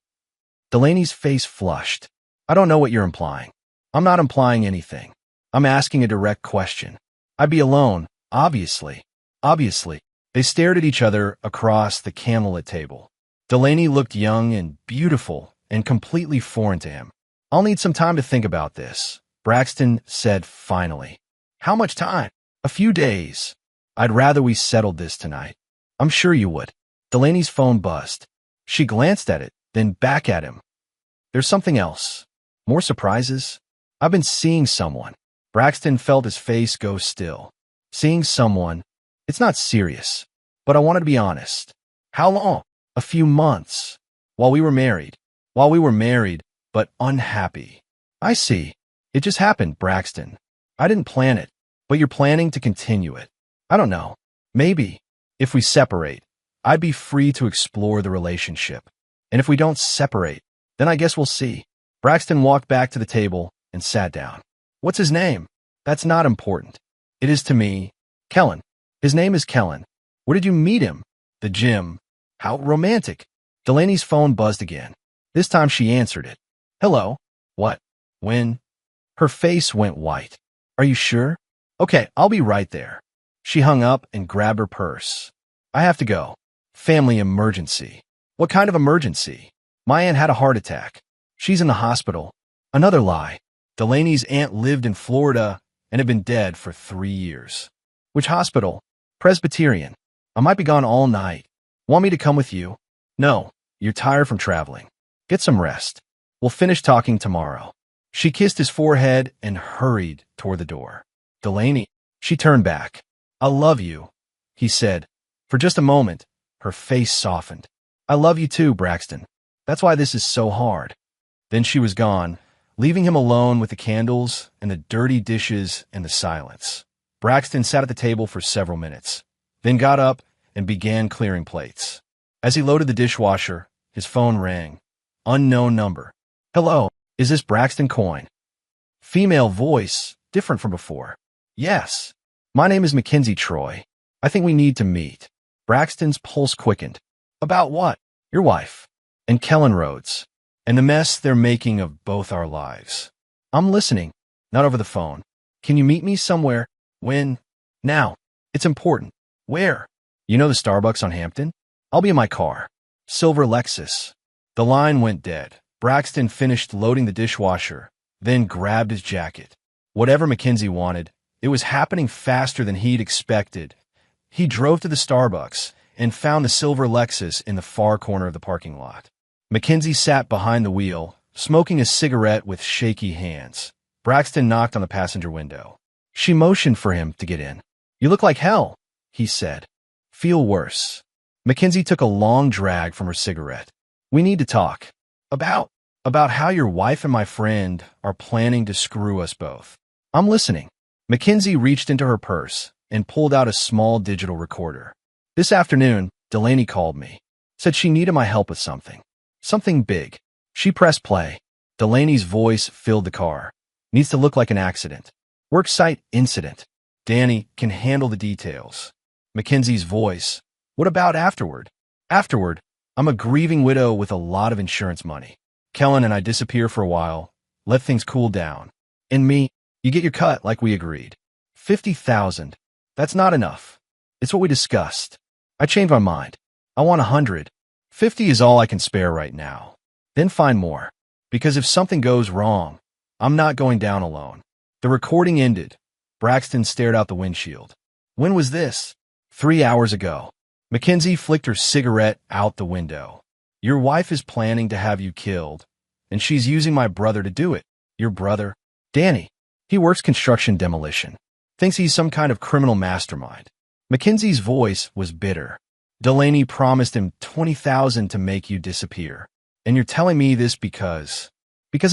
Delaney's face flushed. "I don't know what you're implying." "I'm not implying anything. I'm asking a direct question." "I'd be alone, obviously." "Obviously." They stared at each other across the candlelit table. Delaney looked young and beautiful and completely foreign to him. "I'll need some time to think about this," Braxton said finally. "How much time?" "A few days. I'd rather we settled this tonight." "I'm sure you would." Delaney's phone buzzed. She glanced at it, then back at him. "There's something else. More surprises?" "I've been seeing someone." Braxton felt his face go still. "Seeing someone? It's not serious, but I wanted to be honest." "How long?" "A few months. While we were married." "While we were married, but unhappy." "I see. It just happened, Braxton. I didn't plan it, but you're planning to continue it." "I don't know. Maybe. If we separate, I'd be free to explore the relationship. And if we don't separate, then I guess we'll see." Braxton walked back to the table and sat down. "What's his name?" "That's not important." "It is to me." "Kellen. His name is Kellen." "Where did you meet him?" "The gym." "How romantic." Delaney's phone buzzed again. This time she answered it. Hello? What? When? Her face went white. Are you sure? Okay, I'll be right there. She hung up and grabbed her purse. I have to go. Family emergency. What kind of emergency? My aunt had a heart attack. She's in the hospital. Another lie. Delaney's aunt lived in Florida and had been dead for 3 years. Which hospital? Presbyterian. I might be gone all night. Want me to come with you? No, you're tired from traveling. Get some rest. We'll finish talking tomorrow. She kissed his forehead and hurried toward the door. Delaney. She turned back. I love you, he said. For just a moment, her face softened. I love you too, Braxton. That's why this is so hard. Then she was gone, leaving him alone with the candles and the dirty dishes and the silence. Braxton sat at the table for several minutes, then got up and began clearing plates. As he loaded the dishwasher, his phone rang. Unknown number. Hello, is this Braxton Coin? Female voice, different from before. Yes. My name is Mackenzie Troy. I think we need to meet. Braxton's pulse quickened. About what? Your wife. And Kellen Rhodes. And the mess they're making of both our lives. I'm listening. Not over the phone. Can you meet me somewhere? When? Now. It's important. Where? You know the Starbucks on Hampton? I'll be in my car. Silver Lexus. The line went dead. Braxton finished loading the dishwasher, then grabbed his jacket. Whatever Mackenzie wanted, it was happening faster than he'd expected. He drove to the Starbucks and found the silver Lexus in the far corner of the parking lot. Mackenzie sat behind the wheel, smoking a cigarette with shaky hands. Braxton knocked on the passenger window. She motioned for him to get in. You look like hell, he said. Feel worse. Mackenzie took a long drag from her cigarette. We need to talk. About how your wife and my friend are planning to screw us both. I'm listening. Mackenzie reached into her purse and pulled out a small digital recorder. This afternoon, Delaney called me. Said she needed my help with something. Something big. She pressed play. Delaney's voice filled the car. Needs to look like an accident. Worksite incident. Danny can handle the details. Mackenzie's voice. What about afterward? Afterward, I'm a grieving widow with a lot of insurance money. Kellen and I disappear for a while, let things cool down. And me, you get your cut like we agreed. 50,000. That's not enough. It's what we discussed. I changed my mind. I want 100. 50 is all I can spare right now. Then find more. Because if something goes wrong, I'm not going down alone. The recording ended. Braxton stared out the windshield. When was this? 3 hours ago. Mackenzie flicked her cigarette out the window. Your wife is planning to have you killed, and she's using my brother to do it. Your brother? Danny. He works construction demolition. Thinks he's some kind of criminal mastermind. Mackenzie's voice was bitter. Delaney promised him 20,000 to make you disappear. And you're telling me this because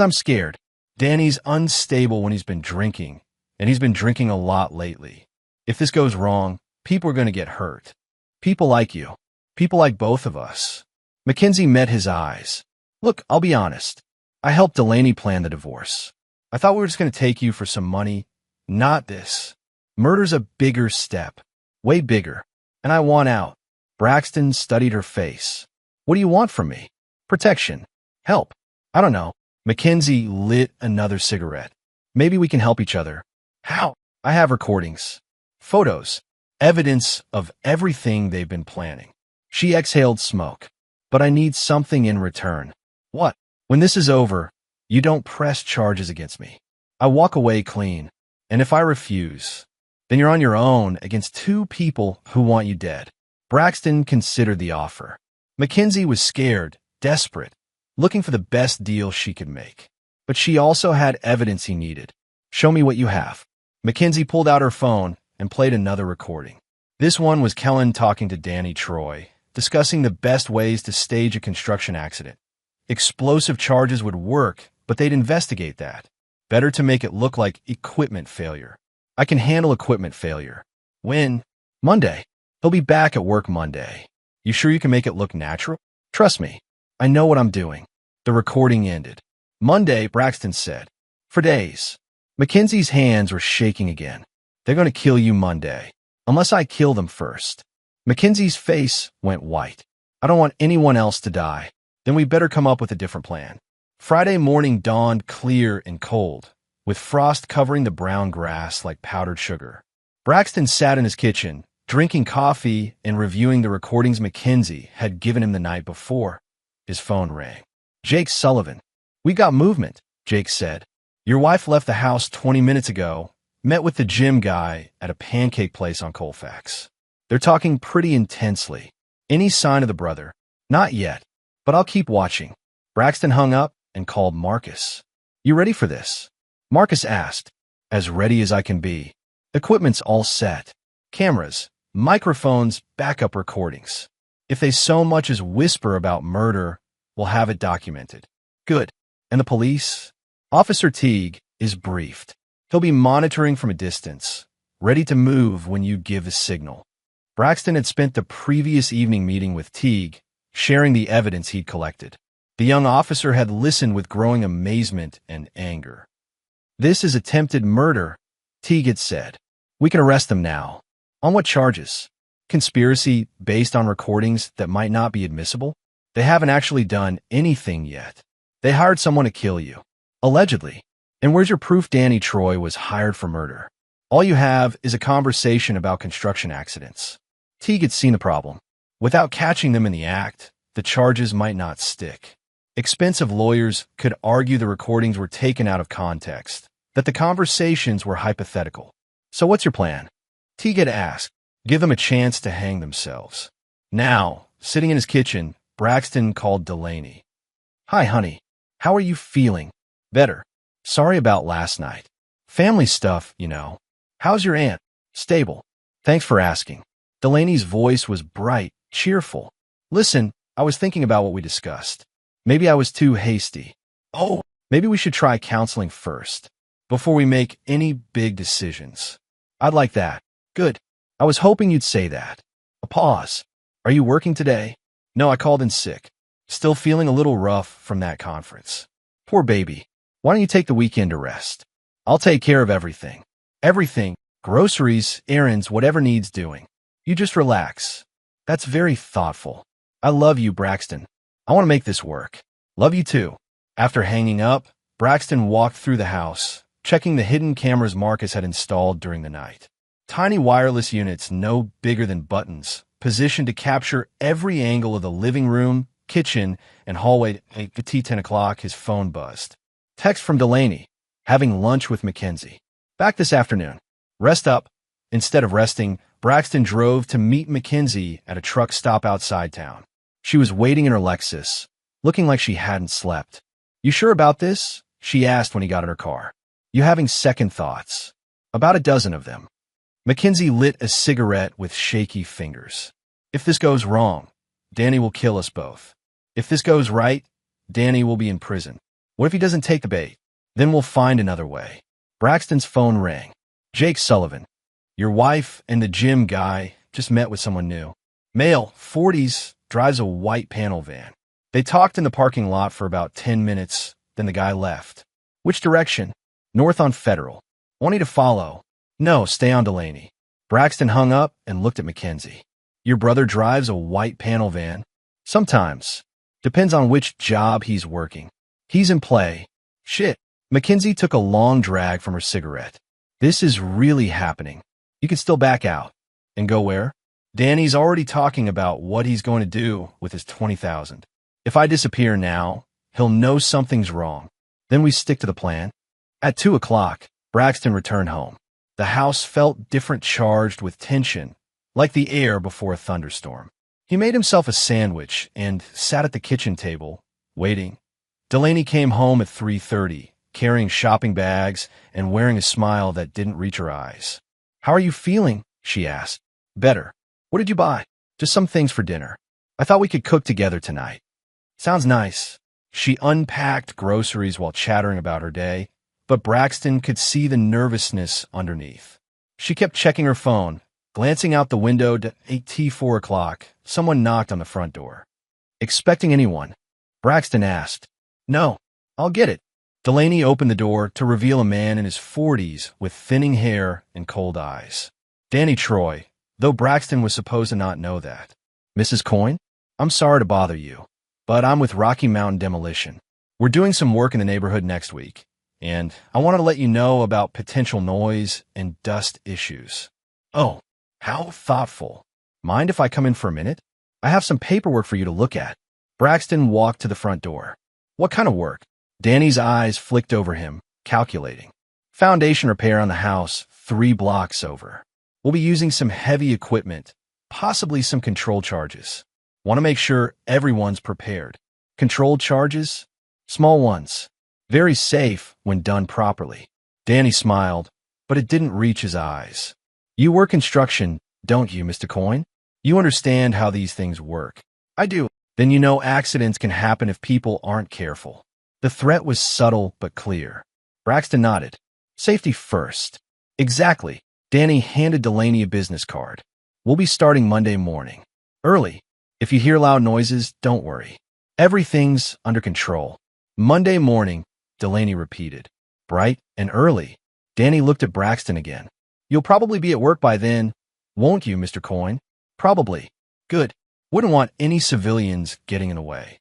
I'm scared. Danny's unstable when he's been drinking, and he's been drinking a lot lately. If this goes wrong, people are going to get hurt. People like you. People like both of us. Mackenzie met his eyes. Look, I'll be honest. I helped Delaney plan the divorce. I thought we were just going to take you for some money. Not this. Murder's a bigger step. Way bigger. And I want out. Braxton studied her face. What do you want from me? Protection. Help. I don't know. Mackenzie lit another cigarette. Maybe we can help each other. How? I have recordings. Photos. Evidence of everything they've been planning. She exhaled smoke. But I need something in return. What? When this is over, you don't press charges against me. I walk away clean. And if I refuse, then you're on your own against two people who want you dead. Braxton considered the offer. Mackenzie was scared, desperate, looking for the best deal she could make. But she also had evidence he needed. Show me what you have. Mackenzie pulled out her phone and played another recording. This one was Kellen talking to Danny Troy, discussing the best ways to stage a construction accident. Explosive charges would work, but they'd investigate that. Better to make it look like equipment failure. I can handle equipment failure. When? Monday. He'll be back at work Monday. You sure you can make it look natural? Trust me. I know what I'm doing. The recording ended. Monday, Braxton said. For days. Mackenzie's hands were shaking again. They're going to kill you Monday. Unless I kill them first. Mackenzie's face went white. I don't want anyone else to die. Then we better come up with a different plan. Friday morning dawned clear and cold, with frost covering the brown grass like powdered sugar. Braxton sat in his kitchen, drinking coffee and reviewing the recordings Mackenzie had given him the night before. His phone rang. Jake Sullivan. We got movement, Jake said. Your wife left the house 20 minutes ago, met with the gym guy at a pancake place on Colfax. They're talking pretty intensely. Any sign of the brother? Not yet, but I'll keep watching. Braxton hung up and called Marcus. You ready for this? Marcus asked. As ready as I can be. Equipment's all set. Cameras, microphones, backup recordings. If they so much as whisper about murder, we'll have it documented. Good. And the police? Officer Teague is briefed. He'll be monitoring from a distance, ready to move when you give the signal. Braxton had spent the previous evening meeting with Teague, sharing the evidence he'd collected. The young officer had listened with growing amazement and anger. This is attempted murder, Teague had said. We can arrest them now. On what charges? Conspiracy based on recordings that might not be admissible? They haven't actually done anything yet. They hired someone to kill you. Allegedly. And where's your proof Danny Troy was hired for murder? All you have is a conversation about construction accidents. Teague had seen the problem. Without catching them in the act, the charges might not stick. Expensive lawyers could argue the recordings were taken out of context, that the conversations were hypothetical. So what's your plan? Teague had asked. Give them a chance to hang themselves. Now, sitting in his kitchen, Braxton called Delaney. Hi, honey. How are you feeling? Better. Sorry about last night. Family stuff, you know. How's your aunt? Stable. Thanks for asking. Delaney's voice was bright, cheerful. Listen, I was thinking about what we discussed. Maybe I was too hasty. Oh, maybe we should try counseling first, before we make any big decisions. I'd like that. Good. I was hoping you'd say that. A pause. Are you working today? No, I called in sick. Still feeling a little rough from that conference. Poor baby. Why don't you take the weekend to rest? I'll take care of everything. Everything. Groceries, errands, whatever needs doing. You just relax. That's very thoughtful. I love you, Braxton. I want to make this work. Love you too. After hanging up, Braxton walked through the house, checking the hidden cameras Marcus had installed during the night. Tiny wireless units no bigger than buttons, positioned to capture every angle of the living room, kitchen, and hallway. At 10 o'clock, his phone buzzed. Text from Delaney, having lunch with Mackenzie. Back this afternoon. Rest up. Instead of resting, Braxton drove to meet Mackenzie at a truck stop outside town. She was waiting in her Lexus, looking like she hadn't slept. You sure about this? She asked when he got in her car. You having second thoughts? About a dozen of them. Mackenzie lit a cigarette with shaky fingers. If this goes wrong, Danny will kill us both. If this goes right, Danny will be in prison. What if he doesn't take the bait? Then we'll find another way. Braxton's phone rang. Jake Sullivan. Your wife and the gym guy just met with someone new. Male, 40s, drives a white panel van. They talked in the parking lot for about 10 minutes, then the guy left. Which direction? North on Federal. Want you to follow? No, stay on Delaney. Braxton hung up and looked at Mackenzie. Your brother drives a white panel van? Sometimes. Depends on which job he's working. He's in play. Shit. Mackenzie took a long drag from her cigarette. This is really happening. You can still back out. And go where? Danny's already talking about what he's going to do with his 20,000. If I disappear now, he'll know something's wrong. Then we stick to the plan. At 2 o'clock, Braxton returned home. The house felt different, charged with tension, like the air before a thunderstorm. He made himself a sandwich and sat at the kitchen table, waiting. Delaney came home at 3:30, carrying shopping bags and wearing a smile that didn't reach her eyes. How are you feeling? She asked. Better. What did you buy? Just some things for dinner. I thought we could cook together tonight. Sounds nice. She unpacked groceries while chattering about her day, but Braxton could see the nervousness underneath. She kept checking her phone, glancing out the window at 4 o'clock. Someone knocked on the front door. Expecting anyone? Braxton asked. No, I'll get it. Delaney opened the door to reveal a man in his 40s with thinning hair and cold eyes. Danny Troy, though Braxton was supposed to not know that. Mrs. Coyne? I'm sorry to bother you, but I'm with Rocky Mountain Demolition. We're doing some work in the neighborhood next week, and I wanted to let you know about potential noise and dust issues. Oh, how thoughtful. Mind if I come in for a minute? I have some paperwork for you to look at. Braxton walked to the front door. What kind of work? Danny's eyes flicked over him, calculating. Foundation repair on the house 3 blocks over. We'll be using some heavy equipment, possibly some control charges. Want to make sure everyone's prepared. Controlled charges? Small ones. Very safe when done properly. Danny smiled, but it didn't reach his eyes. You work construction, don't you, Mr. Coyne? You understand how these things work. I do. Then you know accidents can happen if people aren't careful. The threat was subtle but clear. Braxton nodded. Safety first. Exactly. Danny handed Delaney a business card. We'll be starting Monday morning. Early. If you hear loud noises, don't worry. Everything's under control. Monday morning, Delaney repeated. Bright and early. Danny looked at Braxton again. You'll probably be at work by then, won't you, Mr. Coyne? Probably. Good. Wouldn't want any civilians getting in the way.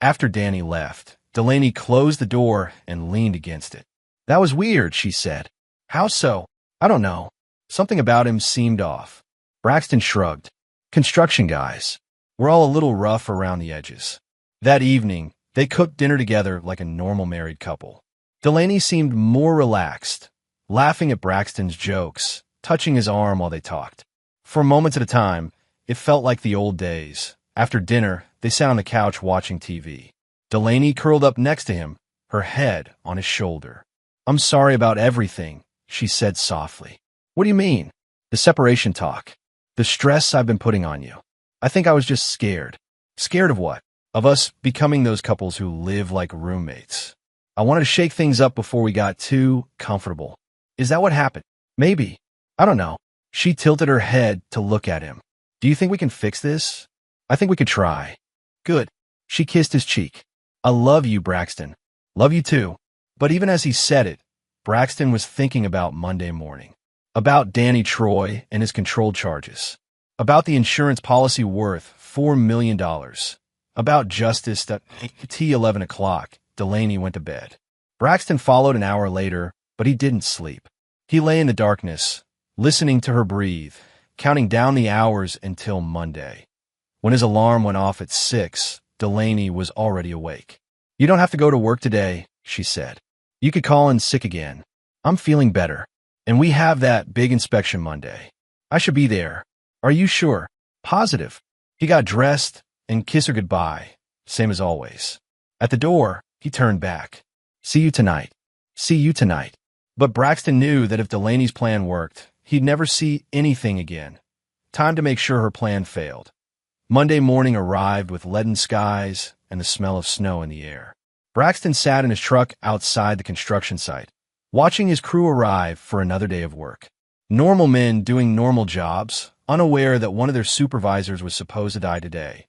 After Danny left, Delaney closed the door and leaned against it. That was weird, she said. How so? I don't know. Something about him seemed off. Braxton shrugged. Construction guys. We're all a little rough around the edges. That evening, they cooked dinner together like a normal married couple. Delaney seemed more relaxed, laughing at Braxton's jokes, touching his arm while they talked. For moments at a time, it felt like the old days. After dinner, they sat on the couch watching TV. Delaney curled up next to him, her head on his shoulder. I'm sorry about everything, she said softly. What do you mean? The separation talk. The stress I've been putting on you. I think I was just scared. Scared of what? Of us becoming those couples who live like roommates. I wanted to shake things up before we got too comfortable. Is that what happened? Maybe. I don't know. She tilted her head to look at him. Do you think we can fix this? I think we could try. Good. She kissed his cheek. I love you, Braxton. Love you too. But even as he said it, Braxton was thinking about Monday morning. About Danny Troy and his controlled charges. About the insurance policy worth $4 million. About justice that at 11 o'clock, Delaney went to bed. Braxton followed an hour later, but he didn't sleep. He lay in the darkness, listening to her breathe, counting down the hours until Monday. When his alarm went off at 6, Delaney was already awake. You don't have to go to work today, she said. You could call in sick again. I'm feeling better. And we have that big inspection Monday. I should be there. Are you sure? Positive. He got dressed and kissed her goodbye, same as always. At the door, he turned back. See you tonight. See you tonight. But Braxton knew that if Delaney's plan worked, he'd never see anything again. Time to make sure her plan failed. Monday morning arrived with leaden skies and the smell of snow in the air. Braxton sat in his truck outside the construction site, watching his crew arrive for another day of work. Normal men doing normal jobs, unaware that one of their supervisors was supposed to die today.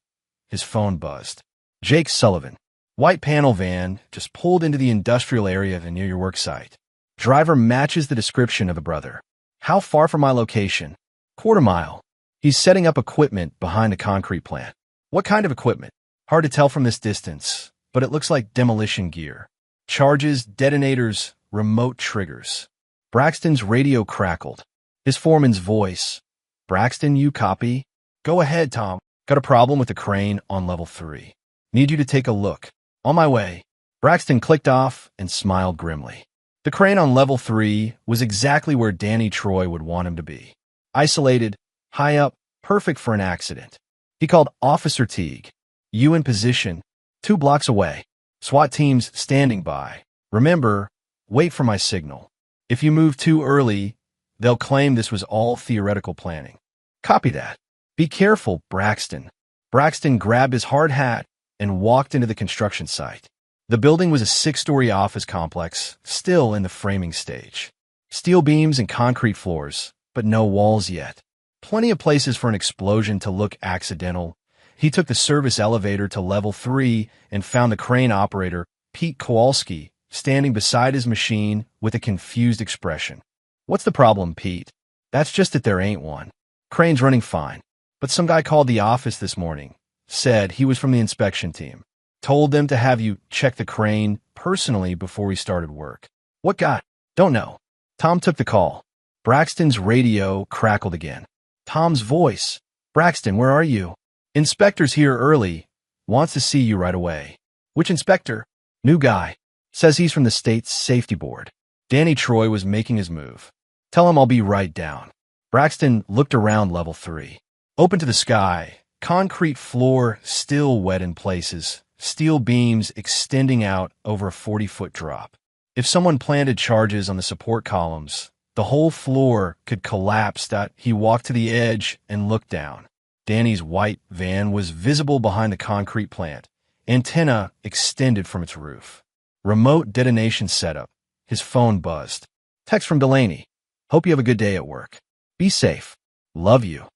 His phone buzzed. Jake Sullivan. White panel van just pulled into the industrial area near your work site. Driver matches the description of a brother. How far from my location? Quarter mile. He's setting up equipment behind a concrete plant. What kind of equipment? Hard to tell from this distance, but it looks like demolition gear. Charges, detonators, remote triggers. Braxton's radio crackled. His foreman's voice. Braxton, you copy? Go ahead, Tom. Got a problem with the crane on level 3. Need you to take a look. On my way. Braxton clicked off and smiled grimly. The crane on level 3 was exactly where Danny Troy would want him to be. Isolated, high up, perfect for an accident. He called Officer Teague. You in position, 2 blocks away. SWAT teams standing by. Remember, wait for my signal. If you move too early, they'll claim this was all theoretical planning. Copy that. Be careful, Braxton. Braxton grabbed his hard hat and walked into the construction site. The building was a 6-story office complex, still in the framing stage. Steel beams and concrete floors, but no walls yet. Plenty of places for an explosion to look accidental. He took the service elevator to level 3 and found the crane operator, Pete Kowalski, standing beside his machine with a confused expression. What's the problem, Pete? That's just that there ain't one. Crane's running fine. But some guy called the office this morning, said he was from the inspection team. Told them to have you check the crane personally before we started work. What guy? Don't know. Tom took the call. Braxton's radio crackled again. Tom's voice. Braxton, where are you? Inspector's here early. Wants to see you right away. Which inspector? New guy. Says he's from the state's safety board. Danny Troy was making his move. Tell him I'll be right down. Braxton looked around level 3. Open to the sky. Concrete floor still wet in places. Steel beams extending out over a 40-foot drop. If someone planted charges on the support columns, the whole floor could collapse. He walked to the edge and looked down. Danny's white van was visible behind the concrete plant. Antenna extended from its roof. Remote detonation setup. His phone buzzed. Text from Delaney. Hope you have a good day at work. Be safe. Love you.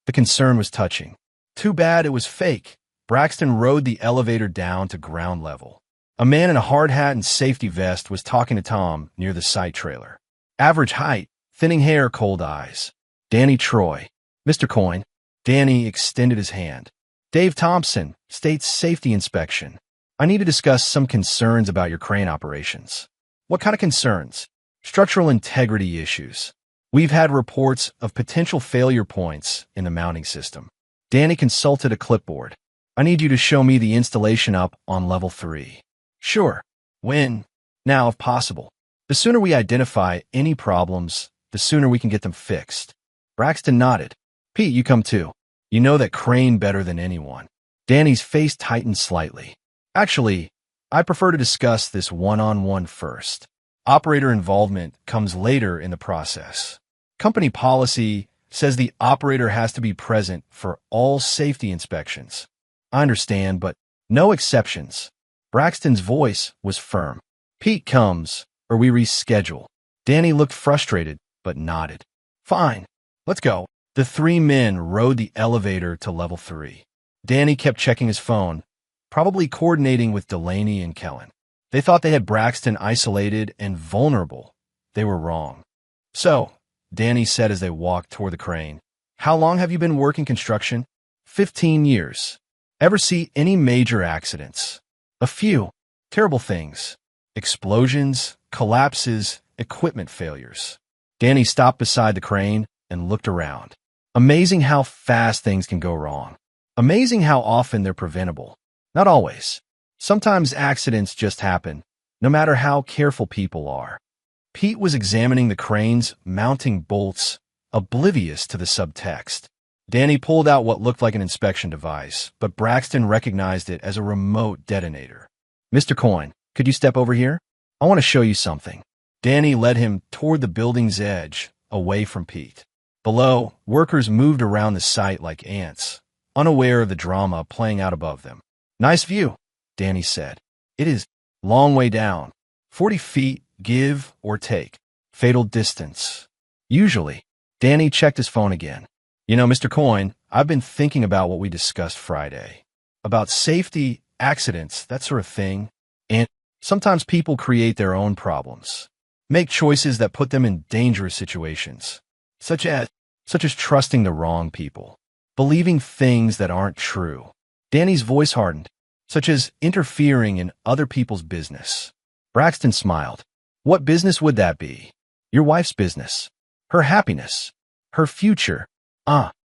The concern was touching. Too bad it was fake. Braxton rode the elevator down to ground level. A man in a hard hat and safety vest was talking to Tom near the site trailer. Average height, thinning hair, cold eyes. Danny Troy. Mr. Coyne. Danny extended his hand. Dave Thompson, State Safety Inspection. I need to discuss some concerns about your crane operations. What kind of concerns? Structural integrity issues. We've had reports of potential failure points in the mounting system. Danny consulted a clipboard. I need you to show me the installation up on level 3. Sure. When? Now, if possible. The sooner we identify any problems, the sooner we can get them fixed. Braxton nodded. Pete, you come too. You know that crane better than anyone. Danny's face tightened slightly. Actually, I prefer to discuss this one-on-one first. Operator involvement comes later in the process. Company policy says the operator has to be present for all safety inspections. I understand, but no exceptions. Braxton's voice was firm. Pete comes, or we reschedule. Danny looked frustrated, but nodded. Fine. Let's go. The 3 men rode the elevator to level 3. Danny kept checking his phone, probably coordinating with Delaney and Kellen. They thought they had Braxton isolated and vulnerable. They were wrong. So, Danny said as they walked toward the crane, how long have you been working construction? 15 years. Ever see any major accidents? A few. Terrible things. Explosions, collapses, equipment failures. Danny stopped beside the crane and looked around. Amazing how fast things can go wrong. Amazing how often they're preventable. Not always. Sometimes accidents just happen, no matter how careful people are. Pete was examining the crane's mounting bolts, oblivious to the subtext. Danny pulled out what looked like an inspection device, but Braxton recognized it as a remote detonator. Mr. Coyne, could you step over here? I want to show you something. Danny led him toward the building's edge, away from Pete. Below, workers moved around the site like ants, unaware of the drama playing out above them. Nice view, Danny said. It is long way down. 40 feet, give or take. Fatal distance. Usually. Danny checked his phone again. You know, Mr. Coyne, I've been thinking about what we discussed Friday. About safety, accidents, that sort of thing. And sometimes people create their own problems. Make choices that put them in dangerous situations. Such as trusting the wrong people. Believing things that aren't true. Danny's voice hardened. Such as interfering in other people's business. Braxton smiled. What business would that be? Your wife's business. Her happiness. Her future.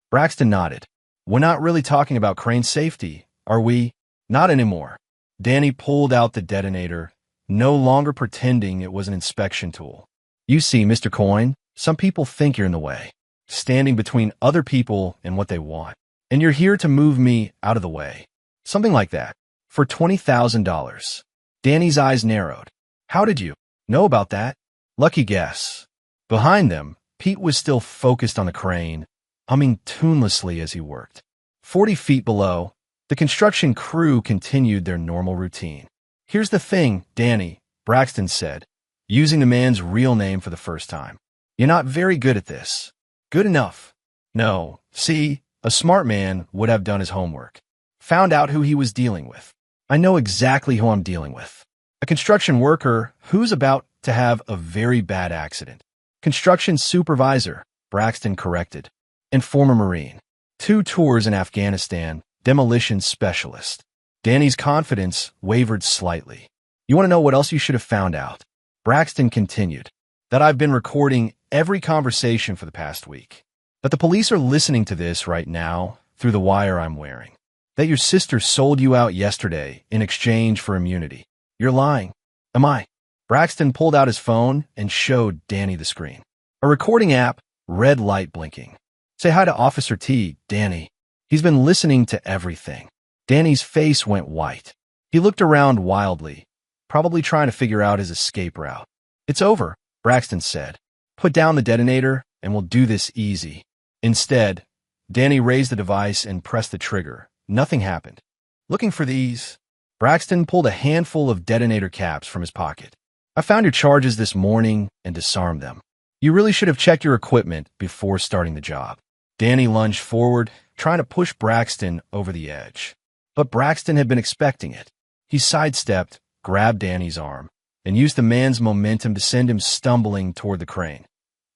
Braxton nodded. We're not really talking about crane safety, are we? Not anymore. Danny pulled out the detonator, no longer pretending it was an inspection tool. You see, Mr. Coyne, some people think you're in the way, standing between other people and what they want. And you're here to move me out of the way. Something like that. For $20,000. Danny's eyes narrowed. How did you know about that? Lucky guess. Behind them, Pete was still focused on the crane, humming tunelessly as he worked. 40 feet below, the construction crew continued their normal routine. Here's the thing, Danny, Braxton said, using the man's real name for the first time. You're not very good at this. Good enough. No, see, a smart man would have done his homework. Found out who he was dealing with. I know exactly who I'm dealing with. A construction worker who's about to have a very bad accident. Construction supervisor, Braxton corrected, and former Marine. 2 tours in Afghanistan, demolition specialist. Danny's confidence wavered slightly. You want to know what else you should have found out? Braxton continued. That I've been recording every conversation for the past week. That the police are listening to this right now through the wire I'm wearing. That your sister sold you out yesterday in exchange for immunity. You're lying. Am I? Braxton pulled out his phone and showed Danny the screen. A recording app, red light blinking. Say hi to Officer T, Danny. He's been listening to everything. Danny's face went white. He looked around wildly, probably trying to figure out his escape route. It's over, Braxton said. Put down the detonator and we'll do this easy. Instead, Danny raised the device and pressed the trigger. Nothing happened. Looking for these? Braxton pulled a handful of detonator caps from his pocket. I found your charges this morning and disarmed them. You really should have checked your equipment before starting the job. Danny lunged forward, trying to push Braxton over the edge. But Braxton had been expecting it. He sidestepped, grabbed Danny's arm, and used the man's momentum to send him stumbling toward the crane.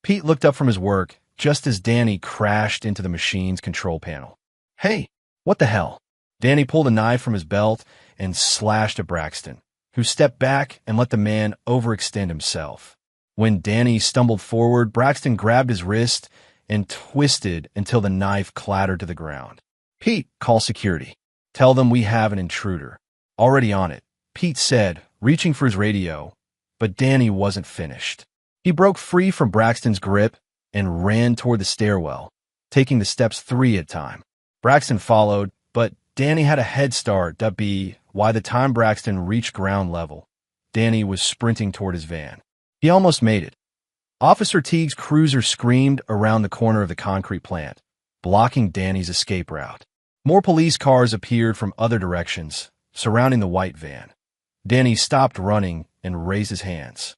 Pete looked up from his work just as Danny crashed into the machine's control panel. Hey, what the hell? Danny pulled a knife from his belt and slashed at Braxton, who stepped back and let the man overextend himself. When Danny stumbled forward, Braxton grabbed his wrist and twisted until the knife clattered to the ground. Pete, call security. Tell them we have an intruder. Already on it, Pete said, reaching for his radio, but Danny wasn't finished. He broke free from Braxton's grip and ran toward the stairwell, taking the steps 3 at a time. Braxton followed, but Danny had a head start that be why the time Braxton reached ground level, Danny was sprinting toward his van. He almost made it. Officer Teague's cruiser screamed around the corner of the concrete plant, blocking Danny's escape route. More police cars appeared from other directions, surrounding the white van. Danny stopped running and raised his hands.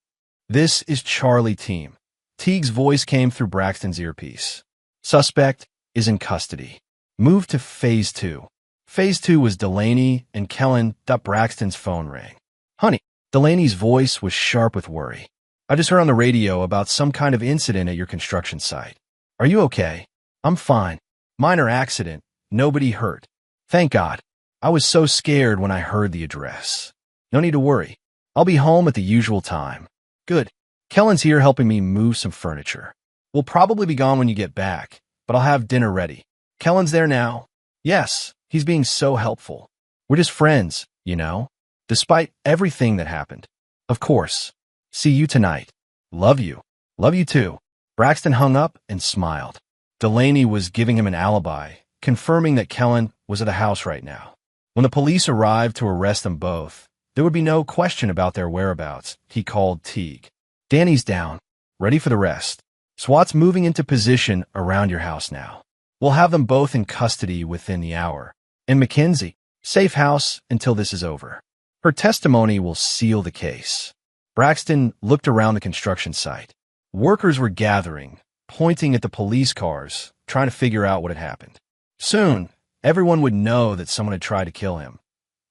This is Charlie Team. Teague's voice came through Braxton's earpiece. Suspect is in custody. Move to Phase 2. Phase 2 was Delaney and Kellen. Braxton's phone rang. Honey, Delaney's voice was sharp with worry. I just heard on the radio about some kind of incident at your construction site. Are you okay? I'm fine. Minor accident. Nobody hurt. Thank God. I was so scared when I heard the address. No need to worry. I'll be home at the usual time. Good. Kellen's here helping me move some furniture. We'll probably be gone when you get back, but I'll have dinner ready. Kellen's there now? Yes, he's being so helpful. We're just friends, you know, despite everything that happened. Of course. See you tonight. Love you. Love you too. Braxton hung up and smiled. Delaney was giving him an alibi, confirming that Kellen was at the house right now. When the police arrived to arrest them both, there would be no question about their whereabouts. He called Teague. Danny's down, ready for the rest. SWAT's moving into position around your house now. We'll have them both in custody within the hour. And Mackenzie, safe house until this is over. Her testimony will seal the case. Braxton looked around the construction site. Workers were gathering, pointing at the police cars, trying to figure out what had happened. Soon, everyone would know that someone had tried to kill him.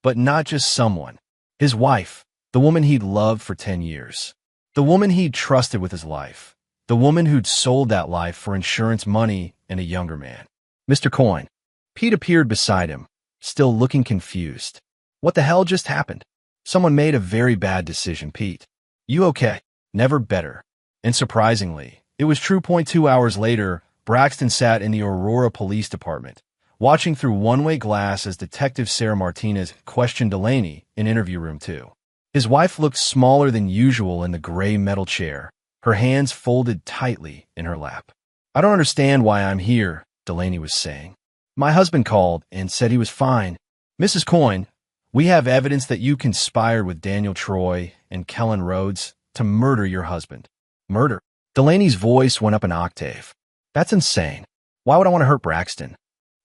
But not just someone. His wife, the woman he'd loved for 10 years. The woman he'd trusted with his life. The woman who'd sold that life for insurance money and a younger man. Mr. Coyne. Pete appeared beside him, still looking confused. What the hell just happened? Someone made a very bad decision, Pete. You okay? Never better. And surprisingly, it was true. 2 hours later, Braxton sat in the Aurora Police Department, watching through one-way glass as Detective Sarah Martinez questioned Delaney in Interview Room 2. His wife looked smaller than usual in the gray metal chair, her hands folded tightly in her lap. I don't understand why I'm here, Delaney was saying. My husband called and said he was fine. Mrs. Coyne, we have evidence that you conspired with Daniel Troy and Kellen Rhodes to murder your husband. Murder? Delaney's voice went up an octave. That's insane. Why would I want to hurt Braxton?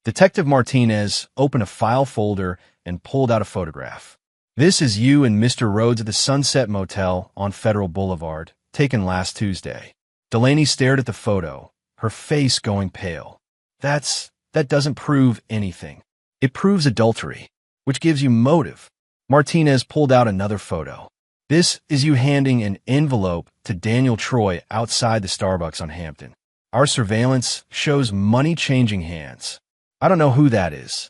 Detective Martinez opened a file folder and pulled out a photograph. This is you and Mr. Rhodes at the Sunset Motel on Federal Boulevard, taken last Tuesday. Delaney stared at the photo, her face going pale. That doesn't prove anything. It proves adultery, which gives you motive. Martinez pulled out another photo. This is you handing an envelope to Daniel Troy outside the Starbucks on Hampton. Our surveillance shows money changing hands. I don't know who that is.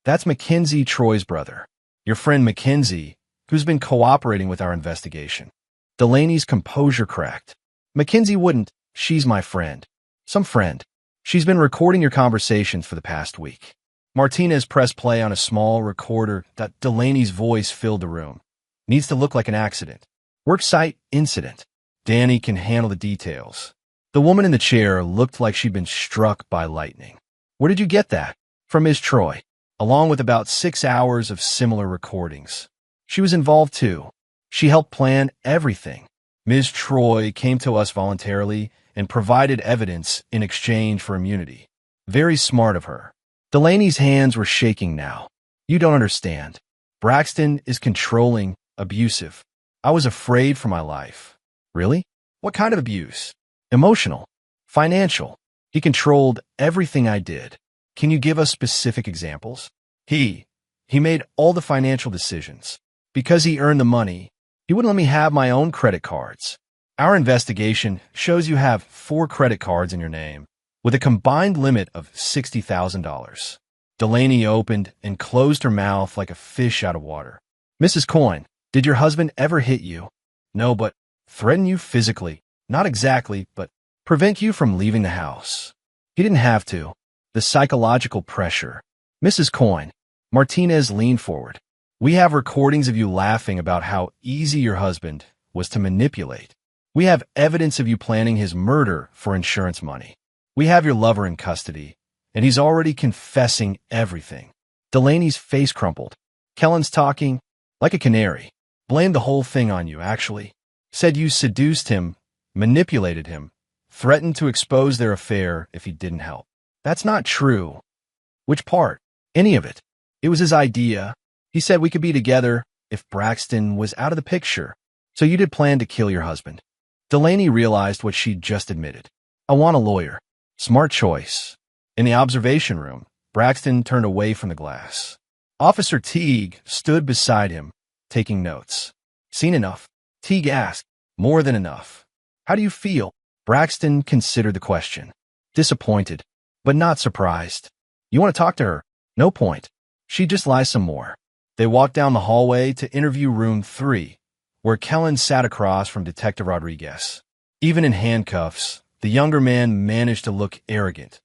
That's Mackenzie, Troy's brother. Your friend Mackenzie, who's been cooperating with our investigation. Delaney's composure cracked. Mackenzie wouldn't. She's my friend. Some friend. She's been recording your conversations for the past week. Martinez pressed play on a small recorder that Delaney's voice filled the room. Needs to look like an accident. Worksite incident. Danny can handle the details. The woman in the chair looked like she'd been struck by lightning. Where did you get that? From Ms. Troy, along with about 6 hours of similar recordings. She was involved too. She helped plan everything. Ms. Troy came to us voluntarily and provided evidence in exchange for immunity. Very smart of her. Delaney's hands were shaking now. You don't understand. Braxton is controlling, abusive. I was afraid for my life. Really? What kind of abuse? Emotional. Financial. He controlled everything I did. Can you give us specific examples? He made all the financial decisions. Because he earned the money, he wouldn't let me have my own credit cards. Our investigation shows you have 4 credit cards in your name, with a combined limit of $60,000. Delaney opened and closed her mouth like a fish out of water. Mrs. Coyne, did your husband ever hit you? No, but threaten you physically. Not exactly, but prevent you from leaving the house. He didn't have to. The psychological pressure. Mrs. Coyne, Martinez leaned forward. We have recordings of you laughing about how easy your husband was to manipulate. We have evidence of you planning his murder for insurance money. We have your lover in custody, and he's already confessing everything. Delaney's face crumpled. Kellen's talking like a canary. Blamed the whole thing on you, actually. Said you seduced him, manipulated him, threatened to expose their affair if he didn't help. That's not true. Which part? Any of it. It was his idea. He said we could be together if Braxton was out of the picture. So you did plan to kill your husband. Delaney realized what she'd just admitted. I want a lawyer. Smart choice. In the observation room, Braxton turned away from the glass. Officer Teague stood beside him, taking notes. Seen enough? Teague asked. More than enough. How do you feel? Braxton considered the question. Disappointed, but not surprised. You want to talk to her? No point. She just lies some more. They walked down the hallway to interview room 3, where Kellen sat across from Detective Rodriguez. Even in handcuffs, the younger man managed to look arrogant.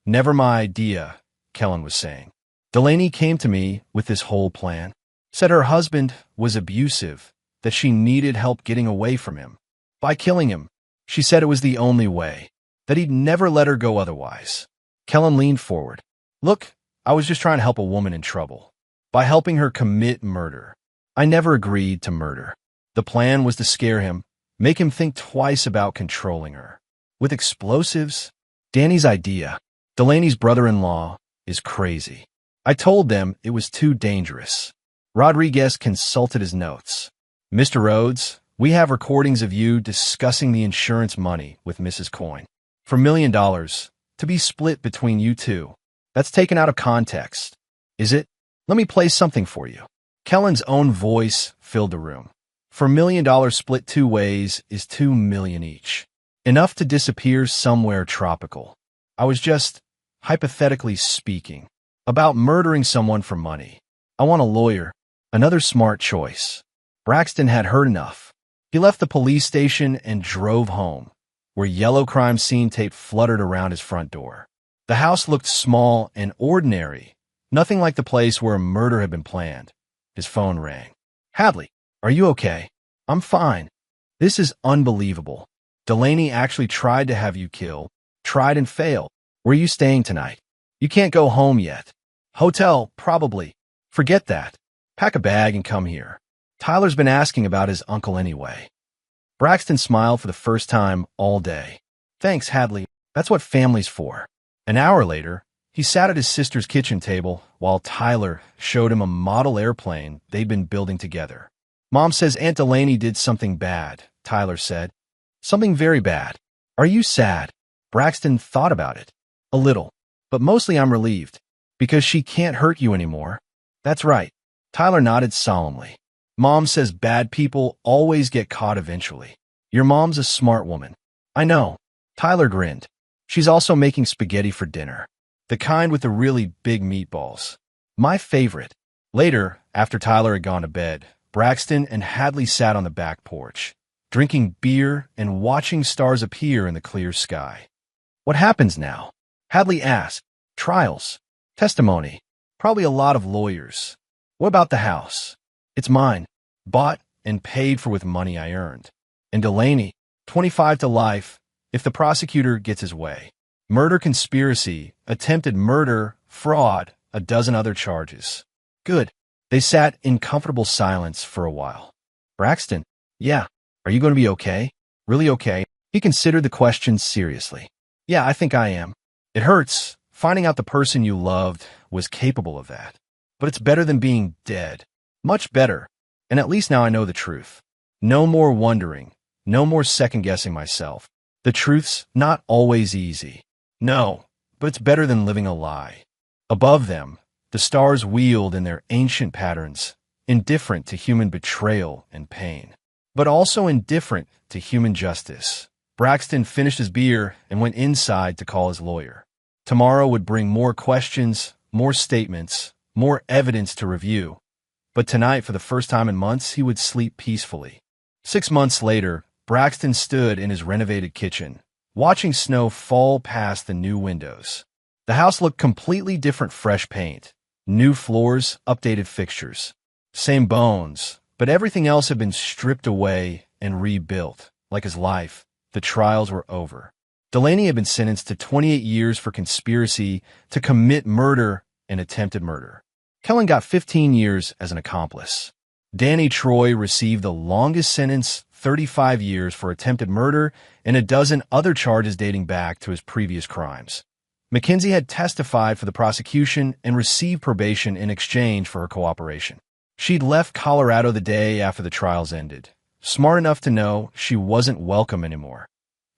Never my idea, Kellen was saying. Delaney came to me with this whole plan. Said her husband was abusive, that she needed help getting away from him. By killing him, she said it was the only way, that he'd never let her go otherwise. Kellen leaned forward. Look, I was just trying to help a woman in trouble. By helping her commit murder. I never agreed to murder. The plan was to scare him, make him think twice about controlling her. With explosives? Danny's idea. Delaney's brother-in-law is crazy. I told them it was too dangerous. Rodriguez consulted his notes. Mr. Rhodes, we have recordings of you discussing the insurance money with Mrs. Coyne. For $1 million, to be split between you two. That's taken out of context. Is it? Let me play something for you. Kellen's own voice filled the room. For $1 million split 2 ways is $2 million each. Enough to disappear somewhere tropical. I was just, hypothetically speaking, about murdering someone for money. I want a lawyer. Another smart choice. Braxton had heard enough. He left the police station and drove home, where yellow crime scene tape fluttered around his front door. The house looked small and ordinary, nothing like the place where a murder had been planned. His phone rang. Hadley, are you okay? I'm fine. This is unbelievable. Delaney actually tried to have you killed, tried and failed. Where are you staying tonight? You can't go home yet. Hotel, probably. Forget that. Pack a bag and come here. Tyler's been asking about his uncle anyway. Braxton smiled for the first time all day. Thanks, Hadley. That's what family's for. An hour later, he sat at his sister's kitchen table while Tyler showed him a model airplane they'd been building together. Mom says Aunt Delaney did something bad, Tyler said. Something very bad. Are you sad? Braxton thought about it. A little. But mostly I'm relieved. Because she can't hurt you anymore. That's right. Tyler nodded solemnly. Mom says bad people always get caught eventually. Your mom's a smart woman. I know. Tyler grinned. She's also making spaghetti for dinner. The kind with the really big meatballs. My favorite. Later, after Tyler had gone to bed, Braxton and Hadley sat on the back porch, drinking beer and watching stars appear in the clear sky. What happens now? Hadley asked. Trials. Testimony. Probably a lot of lawyers. What about the house? It's mine. Bought and paid for with money I earned. And Delaney, 25 to life, if the prosecutor gets his way. Murder conspiracy, attempted murder, fraud, a dozen other charges. Good. They sat in comfortable silence for a while. Braxton, yeah, are you going to be okay? Really okay? He considered the question seriously. Yeah, I think I am. It hurts, finding out the person you loved was capable of that. But it's better than being dead. Much better. And at least now I know the truth. No more wondering. No more second-guessing myself. The truth's not always easy. No, but it's better than living a lie. Above them, the stars wheeled in their ancient patterns, indifferent to human betrayal and pain, but also indifferent to human justice. Braxton finished his beer and went inside to call his lawyer. Tomorrow would bring more questions, more statements, more evidence to review. But tonight, for the first time in months, he would sleep peacefully. 6 months later, Braxton stood in his renovated kitchen, watching snow fall past the new windows. The house looked completely different. Fresh paint, new floors, updated fixtures. Same bones, but everything else had been stripped away and rebuilt. Like his life, the trials were over. Delaney had been sentenced to 28 years for conspiracy to commit murder and attempted murder. Kellen got 15 years as an accomplice. Danny Troy received the longest sentence, 35 years for attempted murder and a dozen other charges dating back to his previous crimes. Mackenzie had testified for the prosecution and received probation in exchange for her cooperation. She'd left Colorado the day after the trials ended, smart enough to know she wasn't welcome anymore.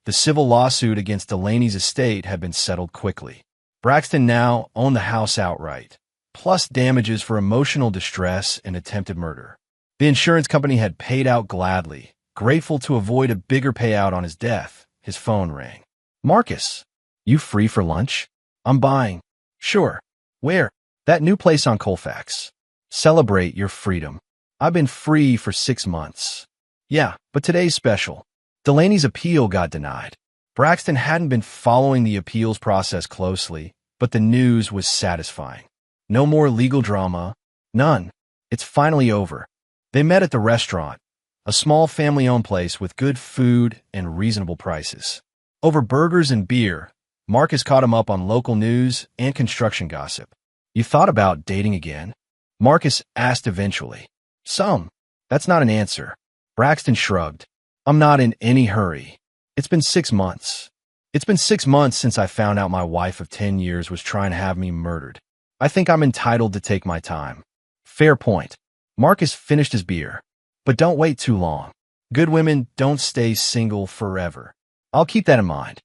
The civil lawsuit against Delaney's estate had been settled quickly. Braxton now owned the house outright, plus damages for emotional distress and attempted murder. The insurance company had paid out gladly, grateful to avoid a bigger payout on his death. His phone rang. Marcus, you free for lunch? I'm buying. Sure. Where? That new place on Colfax. Celebrate your freedom. I've been free for 6 months. Yeah, but today's special. Delaney's appeal got denied. Braxton hadn't been following the appeals process closely, but the news was satisfying. No more legal drama. None. It's finally over. They met at the restaurant, a small family-owned place with good food and reasonable prices. Over burgers and beer, Marcus caught him up on local news and construction gossip. You thought about dating again? Marcus asked eventually. Some. That's not an answer. Braxton shrugged. I'm not in any hurry. It's been 6 months. It's been 6 months since I found out my wife of 10 years was trying to have me murdered. I think I'm entitled to take my time. Fair point. Marcus finished his beer. But don't wait too long. Good women don't stay single forever. I'll keep that in mind.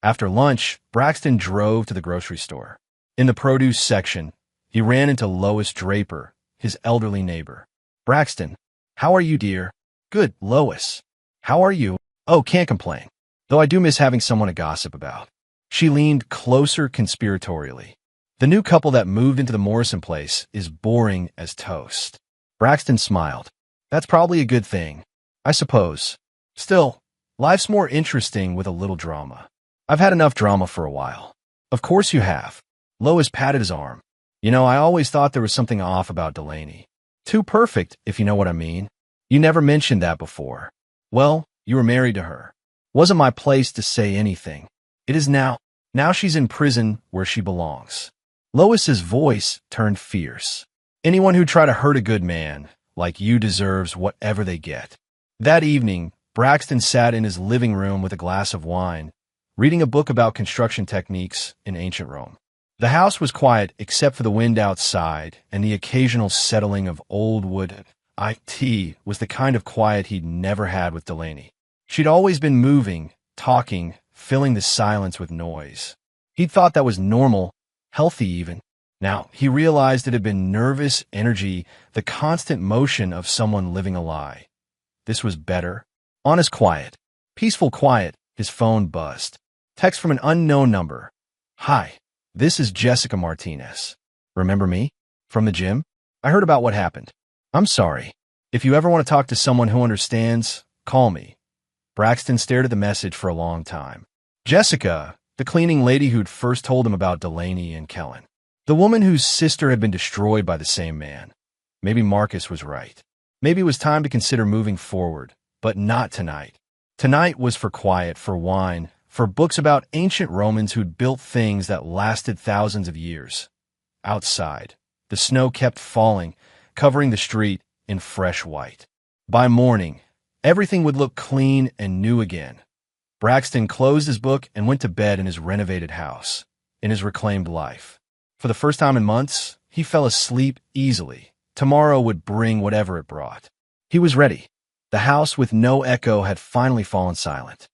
After lunch, Braxton drove to the grocery store. In the produce section, he ran into Lois Draper, his elderly neighbor. Braxton, how are you, dear? Good, Lois. How are you? Oh, can't complain. Though I do miss having someone to gossip about. She leaned closer conspiratorially. The new couple that moved into the Morrison place is boring as toast. Braxton smiled. That's probably a good thing, I suppose. Still, life's more interesting with a little drama. I've had enough drama for a while. Of course you have. Lois patted his arm. You know, I always thought there was something off about Delaney. Too perfect, if you know what I mean. You never mentioned that before. Well, you were married to her. Wasn't my place to say anything. It is now. Now she's in prison where she belongs. Lois's voice turned fierce. Anyone who tried to hurt a good man, like you, deserves whatever they get. That evening, Braxton sat in his living room with a glass of wine, reading a book about construction techniques in ancient Rome. The house was quiet except for the wind outside and the occasional settling of old wood. It was the kind of quiet he'd never had with Delaney. She'd always been moving, talking, filling the silence with noise. He'd thought that was normal, healthy even. Now, he realized it had been nervous energy, the constant motion of someone living a lie. This was better. Honest quiet. Peaceful quiet. His phone buzzed. Text from an unknown number. Hi, this is Jessica Martinez. Remember me? From the gym? I heard about what happened. I'm sorry. If you ever want to talk to someone who understands, call me. Braxton stared at the message for a long time. Jessica, the cleaning lady who'd first told him about Delaney and Kellen. The woman whose sister had been destroyed by the same man. Maybe Marcus was right. Maybe it was time to consider moving forward, but not tonight. Tonight was for quiet, for wine, for books about ancient Romans who'd built things that lasted thousands of years. Outside, the snow kept falling, covering the street in fresh white. By morning, everything would look clean and new again. Braxton closed his book and went to bed in his renovated house, in his reclaimed life. For the first time in months, he fell asleep easily. Tomorrow would bring whatever it brought. He was ready. The house with no echo had finally fallen silent.